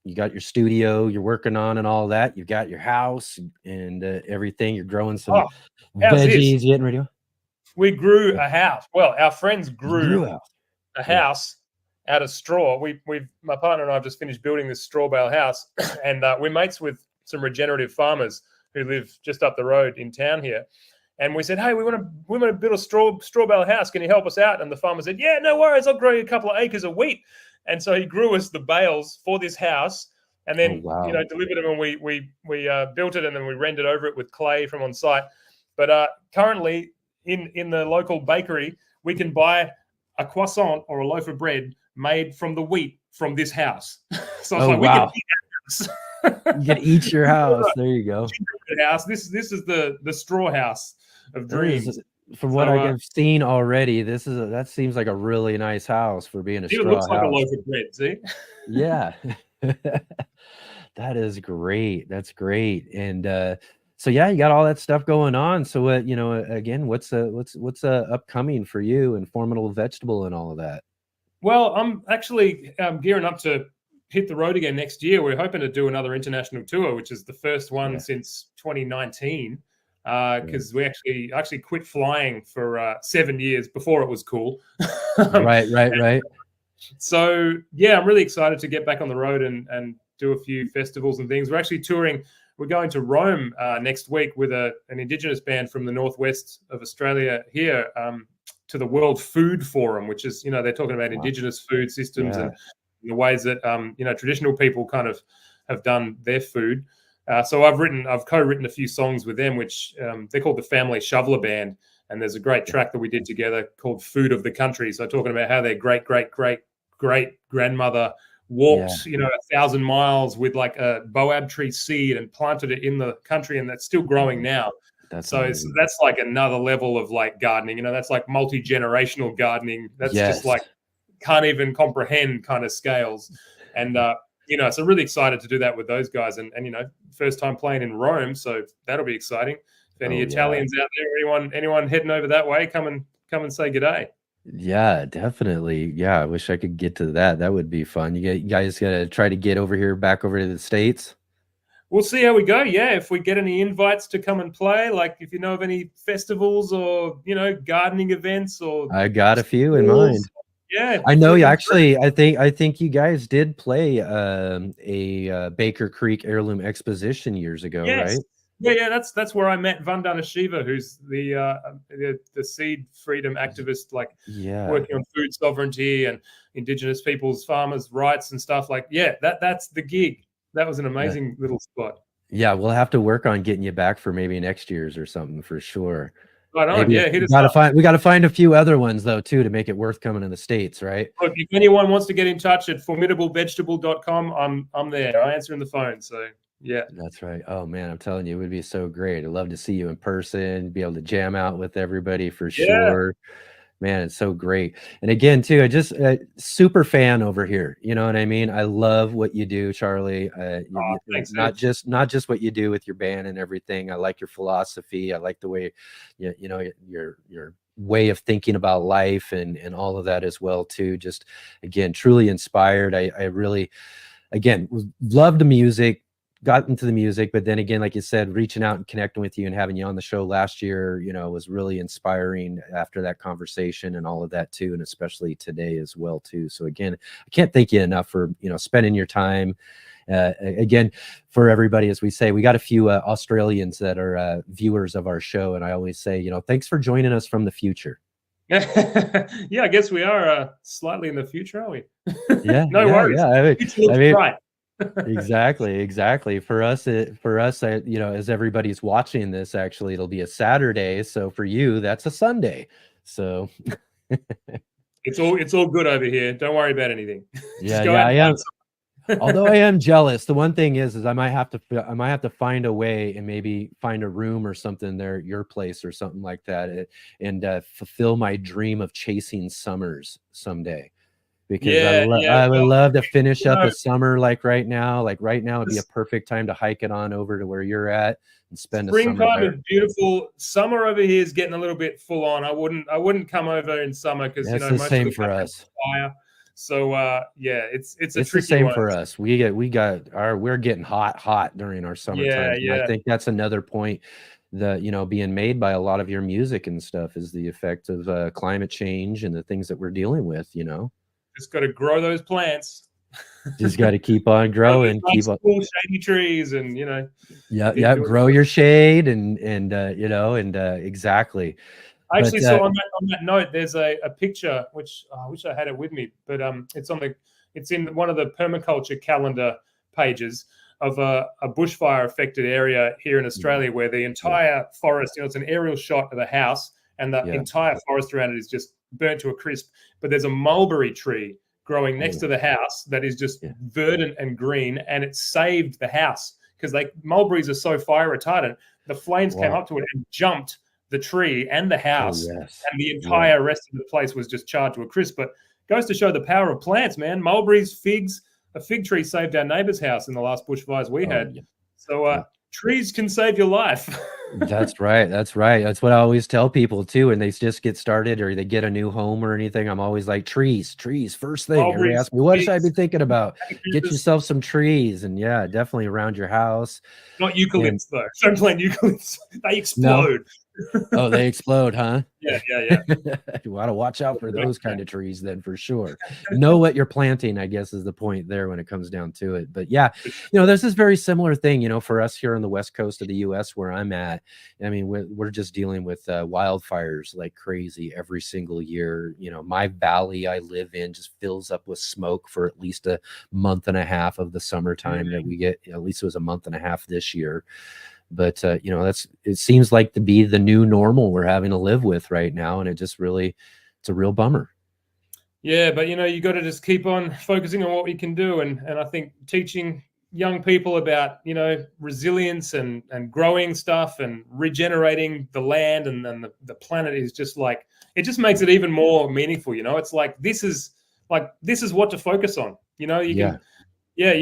you got your studio you're working on and all that. You've got your house and everything. You're growing some veggies, getting ready. We grew a house. Well, our friends grew a house out of straw. My partner and I have just finished building this straw bale house, and we're mates with some regenerative farmers who live just up the road in town here. And we said, hey, we want to build a straw bale house. Can you help us out? And the farmer said, yeah, no worries. I'll grow you a couple of acres of wheat. And so he grew us the bales for this house, and then you know, delivered them, and we built it, and then we rendered over it with clay from on site. But currently in the local bakery, we can buy a croissant or a loaf of bread made from the wheat from this house. So it's we can eat our house. You can eat your house. There you go. House. This is the straw house. of dreams. From what I've seen already, that seems like a really nice house for being a straw it looks like house. a loaf of bread. See? Yeah. That is great. That's great. And so yeah, you got all that stuff going on. So again, what's upcoming for you and Formidable Vegetable and all of that? Well, I'm actually gearing up to hit the road again next year. We're hoping to do another international tour, which is the first one since 2019. Because we actually quit flying for 7 years before it was cool. Right. So yeah, I'm really excited to get back on the road and do a few festivals and things. We're actually touring. We're going to Rome next week with an Indigenous band from the northwest of Australia here to the World Food Forum, which is, they're talking about Indigenous food systems and the ways that traditional people kind of have done their food. So I've co-written a few songs with them, which they're called the Family Shoveler Band, and there's a great track that we did together called "Food of the Country." So talking about how their great grandmother walked, 1,000 miles with like a boab tree seed and planted it in the country, and that's still growing now. That's like another level of like gardening. That's like multi-generational gardening. That's just like can't even comprehend kind of scales, and so really excited to do that with those guys, and first time playing in Rome, so that'll be exciting. If any Italians out there, anyone heading over that way, come and say g'day. Yeah, definitely. Yeah, I wish I could get to that. That would be fun. You guys gotta try to get back over to the States. We'll see how we go. Yeah, if we get any invites to come and play, like if you know of any festivals or gardening events, or I got a few in mind. Yeah, I know you actually. I think you guys did play a Baker Creek Heirloom Exposition years ago, right? Yeah. That's where I met Vandana Shiva, who's the seed freedom activist, working on food sovereignty and Indigenous people's farmers' rights and stuff. That's the gig. That was an amazing little spot. Yeah, we'll have to work on getting you back for maybe next year's or something for sure. Right on. Maybe Hit us up. We got to find a few other ones though too to make it worth coming to the States, right? Look, if anyone wants to get in touch at formidablevegetable.com, I'm there. I answer in the phone. So yeah, that's right. Oh man, I'm telling you, it would be so great. I'd love to see you in person, be able to jam out with everybody for sure. Man, it's so great. And again, too, I just super fan over here. You know what I mean? I love what you do, Charlie. Thanks, not just what you do with your band and everything. I like your philosophy. I like the way your way of thinking about life and all of that as well, too. Just again, truly inspired. I really, again, love the music. Got into the music, but then again, like you said, reaching out and connecting with you and having you on the show last year, was really inspiring after that conversation and all of that too, and especially today as well too. So again, I can't thank you enough for spending your time. Again, for everybody, as we say, we got a few Australians that are viewers of our show, and I always say, thanks for joining us from the future. Yeah, I guess we are slightly in the future, aren't we? Yeah, no worries. Yeah, I mean, right. Exactly. For us, as everybody's watching this, actually, it'll be a Saturday. So for you, that's a Sunday. So it's all good over here. Don't worry about anything. I am. Although I am jealous. The one thing is I might have to find a way and maybe find a room or something there at your place or something like that, and fulfill my dream of chasing summers someday. Because I would love to finish up a summer like right now. Like right now would be a perfect time to hike it on over to where you're at and spend a summer springtime there. Is beautiful. Summer over here is getting a little bit full on. I wouldn't come over in summer because that's the same for us. Fire. So it's the same for us. We're getting hot during our summer time. I think that's another point that being made by a lot of your music and stuff is the effect of climate change and the things that we're dealing with. Just got to grow those plants. Just got to keep on growing. Keep on cool shady trees, and grow your shade and exactly. I actually saw on that note, there's a picture which I wish I had it with me, but it's in one of the permaculture calendar pages of a bushfire affected area here in Australia where the entire forest, it's an aerial shot of the house and the entire forest around it is just burnt to a crisp, but there's a mulberry tree growing next to the house that is just verdant and green, and it saved the house because mulberries are so fire retardant. The flames came up to it and jumped the tree and the house, yes. and the entire rest of the place was just charred to a crisp. But goes to show the power of plants, man. Mulberries, figs, a fig tree saved our neighbor's house in the last bushfires we had. Yeah. So trees can save your life. That's right. That's right. That's what I always tell people too. When they just get started or they get a new home or anything, I'm always like, trees, first thing. Everybody Mulberries, asks me, what should I figs, be thinking about? Get eucalyptus. yourself some trees. And yeah, definitely around your house. Not eucalypts, though. Don't plant eucalypts. They explode. Oh, they explode, huh? Yeah. You want to watch out for those kind of trees then, for sure. Know what you're planting, I guess, is the point there when it comes down to it. But yeah, there's this very similar thing, for us here on the West Coast of the US where I'm at. I mean, we're just dealing with wildfires like crazy every single year. My valley I live in just fills up with smoke for at least a month and a half of the summertime that we get. At least it was a month and a half this year. But it seems like to be the new normal we're having to live with right now, and it's a real bummer. Yeah, but you got to just keep on focusing on what we can do, and I think teaching young people about resilience and growing stuff and regenerating the land and the planet is just like, it just makes it even more meaningful. It's like this is what to focus on. You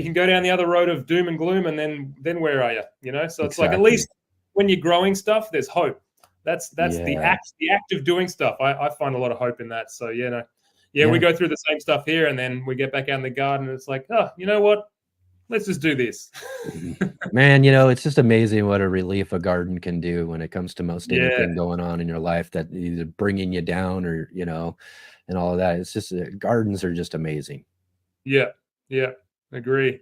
can go down the other road of doom and gloom, and then where are you? So it's like, at least when you're growing stuff, there's hope. That's the act of doing stuff. I find a lot of hope in that. So we go through the same stuff here, and then we get back out in the garden, and it's like, oh, you know what? Let's just do this. Man, it's just amazing what a relief a garden can do when it comes to most anything going on in your life that either bringing you down or and all of that. It's just gardens are just amazing. Yeah. Agree.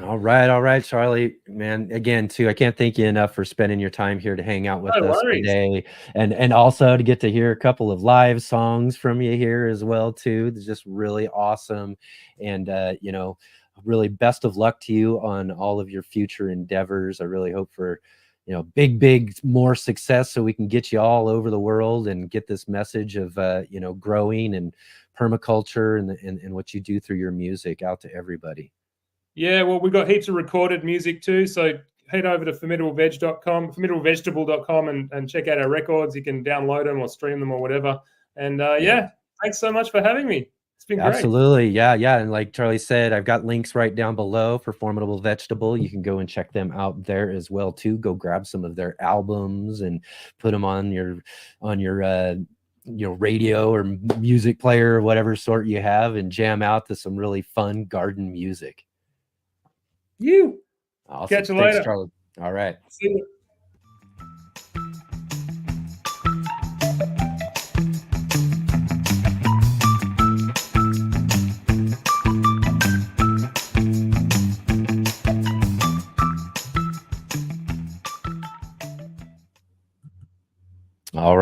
All right, Charlie, man. Again, too, I can't thank you enough for spending your time here to hang out with us today, and also to get to hear a couple of live songs from you here as well, too. It's just really awesome, and really best of luck to you on all of your future endeavors. I really hope for big more success, so we can get you all over the world and get this message of growing and permaculture and what you do through your music out to everybody. Yeah, well, we've got heaps of recorded music too, so head over to formidablevegetable.com and check out our records. You can download them or stream them or whatever. And thanks so much for having me. It's been great. Absolutely. Yeah. And like Charlie said, I've got links right down below for Formidable Vegetable. You can go and check them out there as well too. Go grab some of their albums and put them on your radio or music player or whatever sort you have, and jam out to some really fun garden music. Awesome. Catch you later, Charlie. All right. See you. All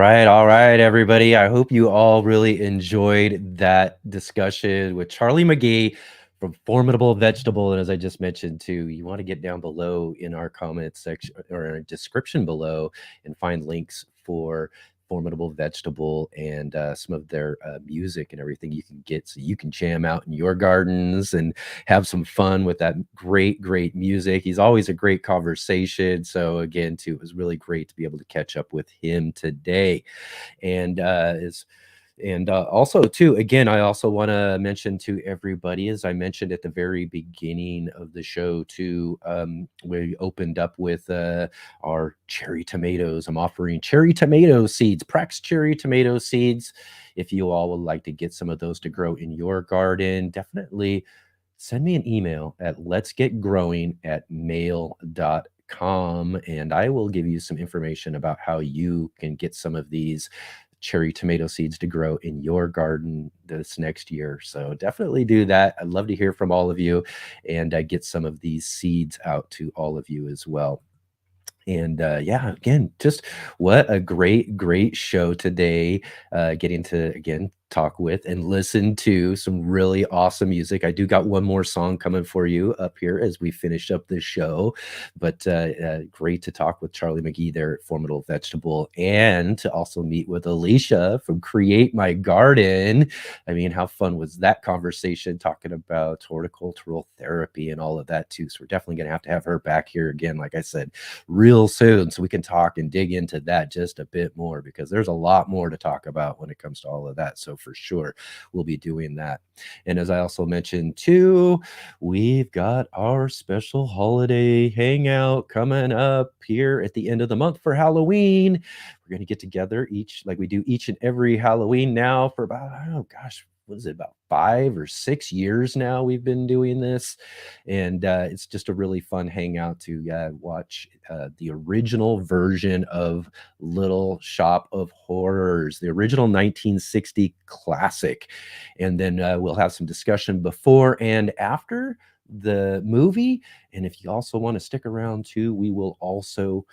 right, everybody. I hope you all really enjoyed that discussion with Charlie Mgee from Formidable Vegetable. And as I just mentioned too, you want to get down below in our comment section or in our description below and find links for Formidable Vegetable and some of their music and everything you can get, so you can jam out in your gardens and have some fun with that great music. He's always a great conversation. So again, too, it was really great to be able to catch up with him today. And also too, again, I also want to mention to everybody, as I mentioned at the very beginning of the show too, we opened up with our cherry tomatoes. I'm offering cherry tomato seeds, Prax cherry tomato seeds. If you all would like to get some of those to grow in your garden, definitely send me an email at letsgetgrowing@mail.com, and I will give you some information about how you can get some of these cherry tomato seeds to grow in your garden this next year. So definitely do that. I'd love to hear from all of you and get some of these seeds out to all of you as well. And again, just what a great show today, getting to again talk with and listen to some really awesome music. I do got one more song coming for you up here as we finish up this show, but great to talk with Charlie Mgee there at Formidable Vegetable, and to also meet with Alicia from Create My Garden. I mean, how fun was that conversation, talking about horticultural therapy and all of that too. So we're definitely going to have her back here again, like I said, real soon, so we can talk and dig into that just a bit more, because there's a lot more to talk about when it comes to all of that. So for sure, we'll be doing that. And as I also mentioned too, we've got our special holiday hangout coming up here at the end of the month for Halloween. We're going to get together like we do each and every Halloween now for about, oh gosh, what is it, about 5 or 6 years now we've been doing this. And it's just a really fun hangout to watch the original version of Little Shop of Horrors, the original 1960 classic. And then we'll have some discussion before and after the movie. And if you also want to stick around too, we will also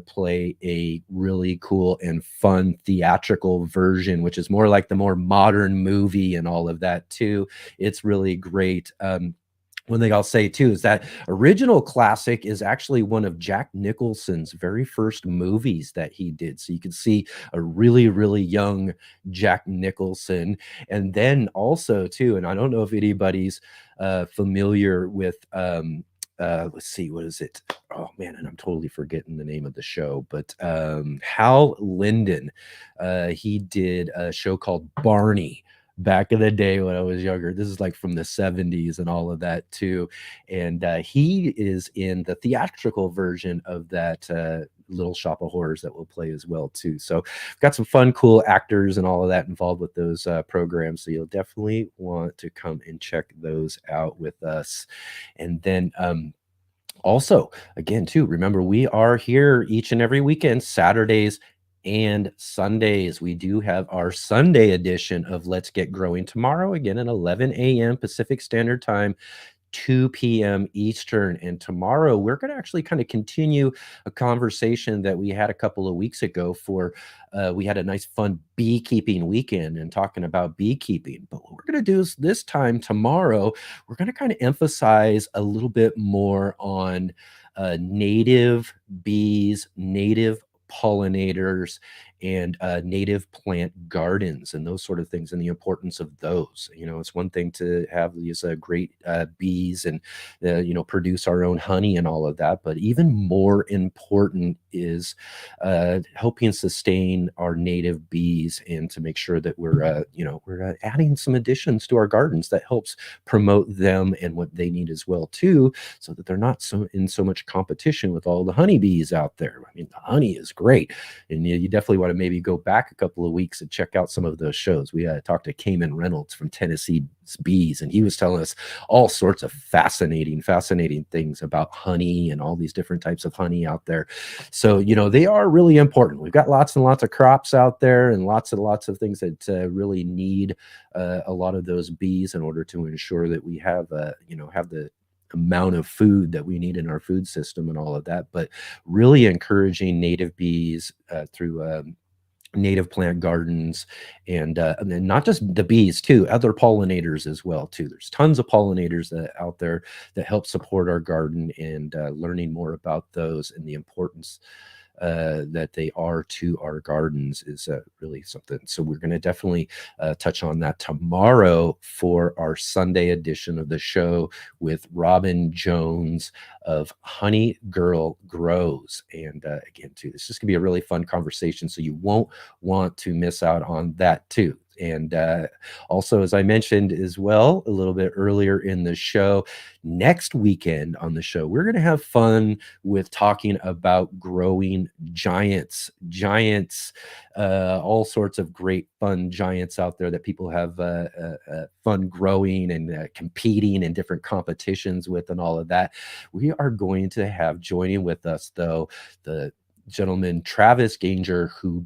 play a really cool and fun theatrical version, which is more like the more modern movie and all of that too. It's really great. One thing I'll say too is that original classic is actually one of Jack Nicholson's very first movies that he did. So you can see a really, really young Jack Nicholson. And then also too, and I don't know if anybody's familiar with, let's see, what is it? Oh man, and I'm totally forgetting the name of the show, but Hal Linden, he did a show called Barney back in the day when I was younger. This is like from the 70s and all of that too. And he is in the theatrical version of that Little Shop of Horrors that we'll play as well too. So we've got some fun, cool actors and all of that involved with those programs. So you'll definitely want to come and check those out with us. And then also, again, too, remember, we are here each and every weekend, Saturdays and Sundays. We do have our Sunday edition of Let's Get Growing tomorrow, again at 11 a.m. Pacific Standard Time, 2 p.m. Eastern. And tomorrow we're going to actually kind of continue a conversation that we had a couple of weeks ago we had a nice fun beekeeping weekend and talking about beekeeping. But what we're going to do is this time tomorrow, we're going to kind of emphasize a little bit more on native bees, native pollinators, and native plant gardens and those sort of things, and the importance of those. You know, it's one thing to have these great bees and produce our own honey and all of that, but even more important is helping sustain our native bees, and to make sure that we're adding some additions to our gardens that helps promote them and what they need as well too, so that they're not in so much competition with all the honeybees out there. I mean, the honey is great, and you definitely want to maybe go back a couple of weeks and check out some of those shows. We talked to Cayman Reynolds from Tennessee Bees, and he was telling us all sorts of fascinating things about honey and all these different types of honey out there. So, they are really important. We've got lots and lots of crops out there, and lots and lots of things that really need a lot of those bees in order to ensure that we have the amount of food that we need in our food system and all of that. But really encouraging native bees through native plant gardens, and then not just the bees too, other pollinators as well too. There's tons of pollinators out there that help support our garden, and learning more about those and the importance that they are to our gardens is really something. So we're going to definitely touch on that tomorrow for our Sunday edition of the show with Robin Jones of Honey Girl Grows. And again, too, this is going to be a really fun conversation, so you won't want to miss out on that too. And also, as I mentioned as well a little bit earlier in the show, next weekend on the show, we're going to have fun with talking about growing giants, all sorts of great fun giants out there that people have fun growing and competing in different competitions with and all of that. We are going to have joining with us, though, the gentleman Travis Ganger, who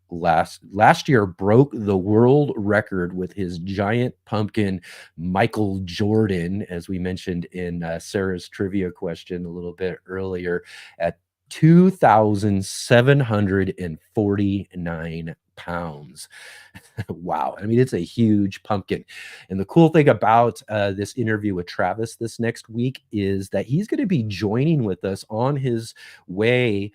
last year broke the world record with his giant pumpkin, Michael Jordan, as we mentioned in Sarah's trivia question a little bit earlier, at 2,749 pounds. Wow. I mean, it's a huge pumpkin. And the cool thing about this interview with Travis this next week is that he's going to be joining with us on his way.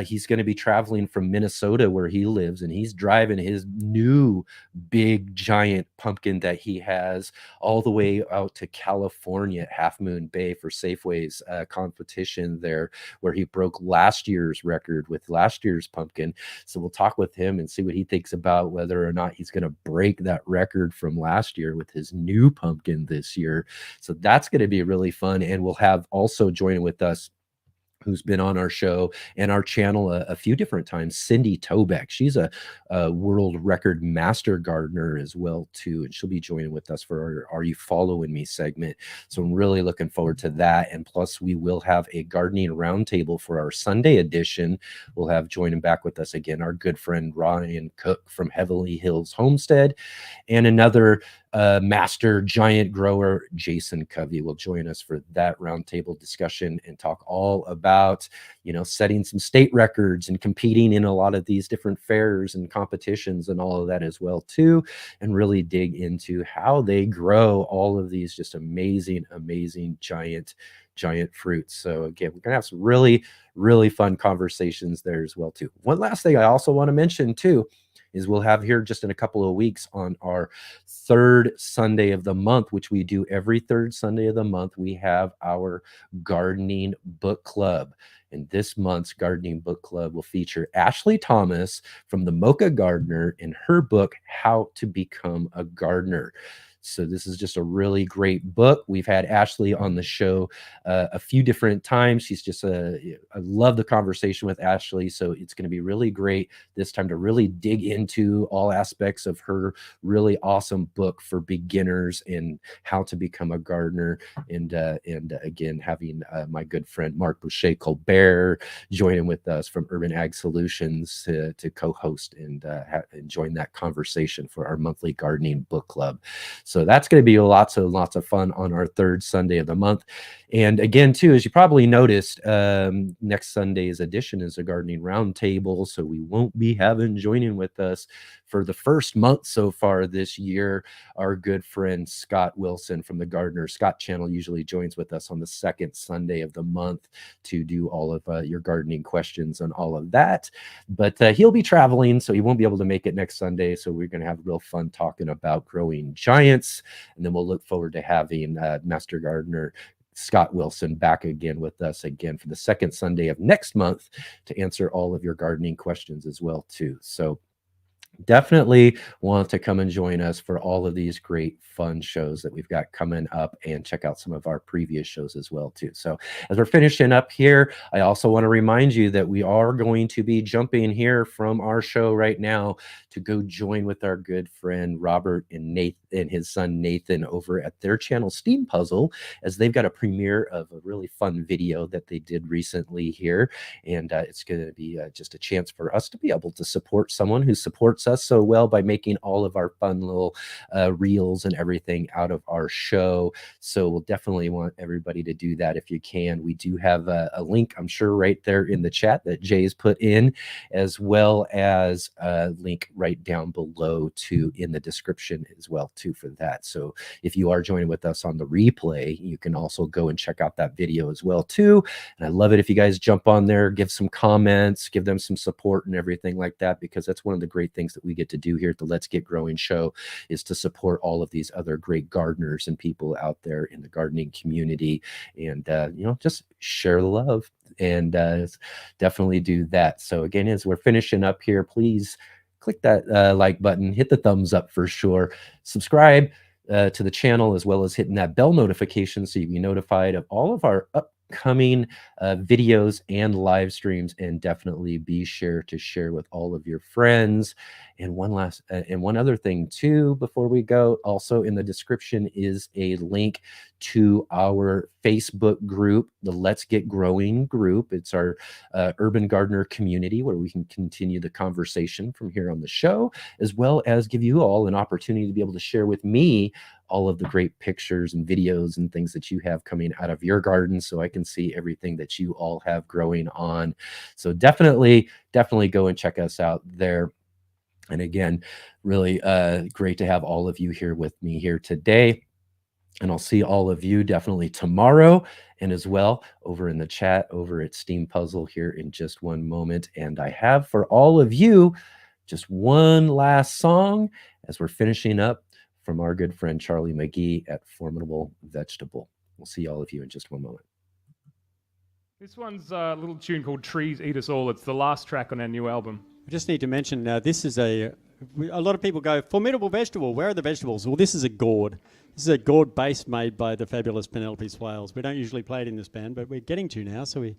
He's going to be traveling from Minnesota, where he lives, and he's driving his new big giant pumpkin that he has all the way out to California at Half Moon Bay for Safeway's competition there, where he broke last year's record with last year's pumpkin. So we'll talk with him and see what he thinks about whether or not he's going to break that record from last year with his new pumpkin this year. So that's going to be really fun. And we'll have also joining with us, who's been on our show and our channel a few different times, Cindy Tobeck. She's a world record master gardener as well too, and she'll be joining with us for our Are You Following Me segment. So I'm really looking forward to that. And plus, we will have a gardening roundtable for our Sunday edition. We'll have joining back with us again our good friend Ryan Cook from Heavenly Hills Homestead, and another master giant grower, Jason Covey, will join us for that roundtable discussion and talk all about, setting some state records and competing in a lot of these different fairs and competitions and all of that as well too, and really dig into how they grow all of these just amazing giant fruits. So again, we're gonna have some really, really fun conversations there as well too. One last thing I also want to mention too is we'll have here just in a couple of weeks on our third Sunday of the month, which we do every third Sunday of the month, we have our gardening book club. And this month's gardening book club will feature Ashley Thomas from the Mocha Gardener in her book, How to Become a Gardener. So this is just a really great book. We've had Ashley on the show a few different times. She's just I love the conversation with Ashley. So it's going to be really great this time to really dig into all aspects of her really awesome book for beginners and how to become a gardener. And again, having my good friend Mark Boucher Colbert joining with us from Urban Ag Solutions to co-host and join that conversation for our monthly gardening book club. So that's going to be lots of fun on our third Sunday of the month. And again, too, as you probably noticed, next Sunday's edition is a gardening roundtable. So we won't be having joining with us for the first month so far this year. Our good friend Scott Wilson from the Gardener Scott channel usually joins with us on the second Sunday of the month to do all of your gardening questions and all of that. But he'll be traveling, so he won't be able to make it next Sunday. So we're going to have real fun talking about growing giants. And then we'll look forward to having Master Gardener Scott Wilson back again with us again for the second Sunday of next month to answer all of your gardening questions as well too. So definitely want to come and join us for all of these great fun shows that we've got coming up, and check out some of our previous shows as well too. So as we're finishing up here, I also want to remind you that we are going to be jumping here from our show right now to go join with our good friend Robert and Nathan and his son Nathan over at their channel Steam Puzzle, as they've got a premiere of a really fun video that they did recently here. And it's going to be just a chance for us to be able to support someone who supports us so well by making all of our fun little reels and everything out of our show. So we'll definitely want everybody to do that if you can. We do have a link, I'm sure, right there in the chat that Jay's put in, as well as a link right down below too in the description as well too for that. So if you are joining with us on the replay, you can also go and check out that video as well too. And I love it if you guys jump on there, give some comments, give them some support and everything like that, because that's one of the great things that we get to do here at the Let's Get Growing show, is to support all of these other great gardeners and people out there in the gardening community. And just share the love and definitely do that. So again, as we're finishing up here, please click that like button, hit the thumbs up for sure, subscribe to the channel, as well as hitting that bell notification so you can be notified of all of our upcoming videos and live streams, and definitely be sure to share with all of your friends. And one other thing too before we go, also in the description is a link to our Facebook group, the Let's Get Growing group. It's our urban gardener community where we can continue the conversation from here on the show, as well as give you all an opportunity to be able to share with me all of the great pictures and videos and things that you have coming out of your garden, so I can see everything that you all have growing on. So definitely go and check us out there. And again, really great to have all of you here with me here today. And I'll see all of you definitely tomorrow, and as well over in the chat over at Steam Puzzle here in just one moment. And I have for all of you just one last song as we're finishing up from our good friend Charlie Mgee at Formidable Vegetable. We'll see all of you in just one moment. This one's a little tune called Trees Eat Us All. It's the last track on our new album. I just need to mention, this is a lot of people go, Formidable Vegetable, where are the vegetables? Well, this is a gourd. This is a gourd base made by the fabulous Penelope Swales. We don't usually play it in this band, but we're getting to now, so we...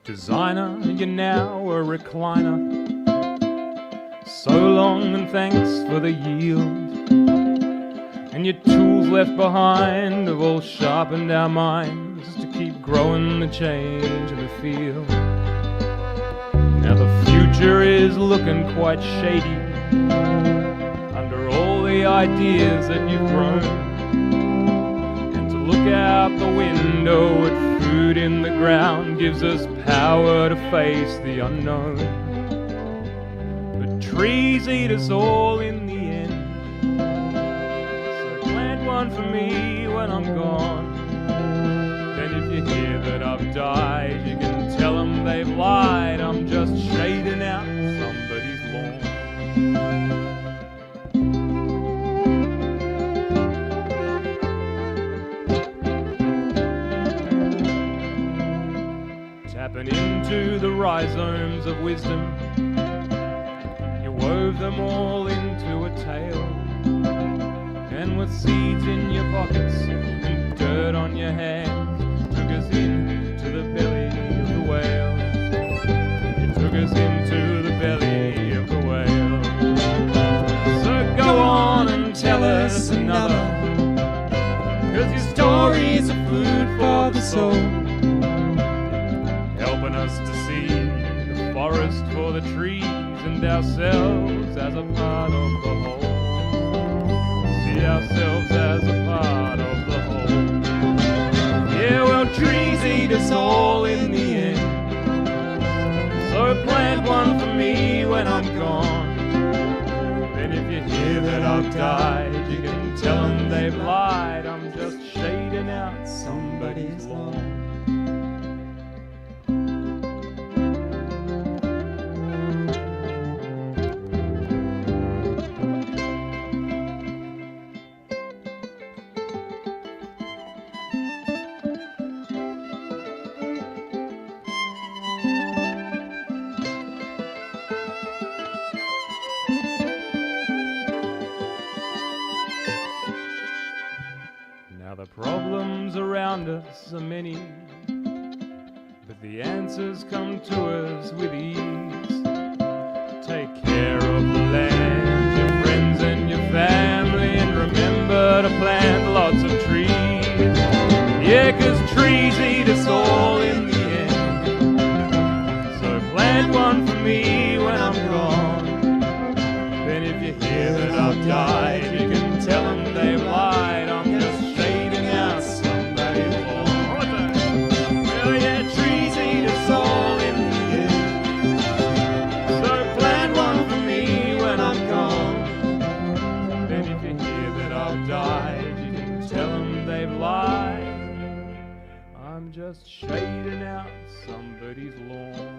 Designer, you're now a recliner. So long and thanks for the yield. And your tools left behind have all sharpened our minds to keep growing the change in the field. Now the future is looking quite shady under all the ideas that you've grown. And to look out the window at food in the ground gives us power to face the unknown. But trees eat us all in the end. So plant one for me when I'm gone. Then if you hear that I've died, you can tell them they've lied. I'm just shading out somebody's lawn. Tapping into the rhizomes of wisdom, you wove them all into a tale. And with seeds in your pockets and dirt on your hands, took us into the belly of the whale. You took us into the belly of the whale. So go on and tell us another, 'cause your stories are food for the soul, helping us to see the forest for the trees and ourselves as a part of the whole. See ourselves as a part of the whole. Yeah, well, trees eat us all in the end. So plant one for me when I'm gone. Then if you hear that I've died, you can tell them they've lied. I'm just shading out somebody's lawn. The problems around us are many, but the answers come to us with ease. Take care of the land, your friends and your family, and remember to plant lots of trees. Yeah, 'cause trees eat us all in the end. So plant one for me when I'm gone. Then if you hear that I've died, you can tell them they've lied. I'm just just shading out somebody's lawn.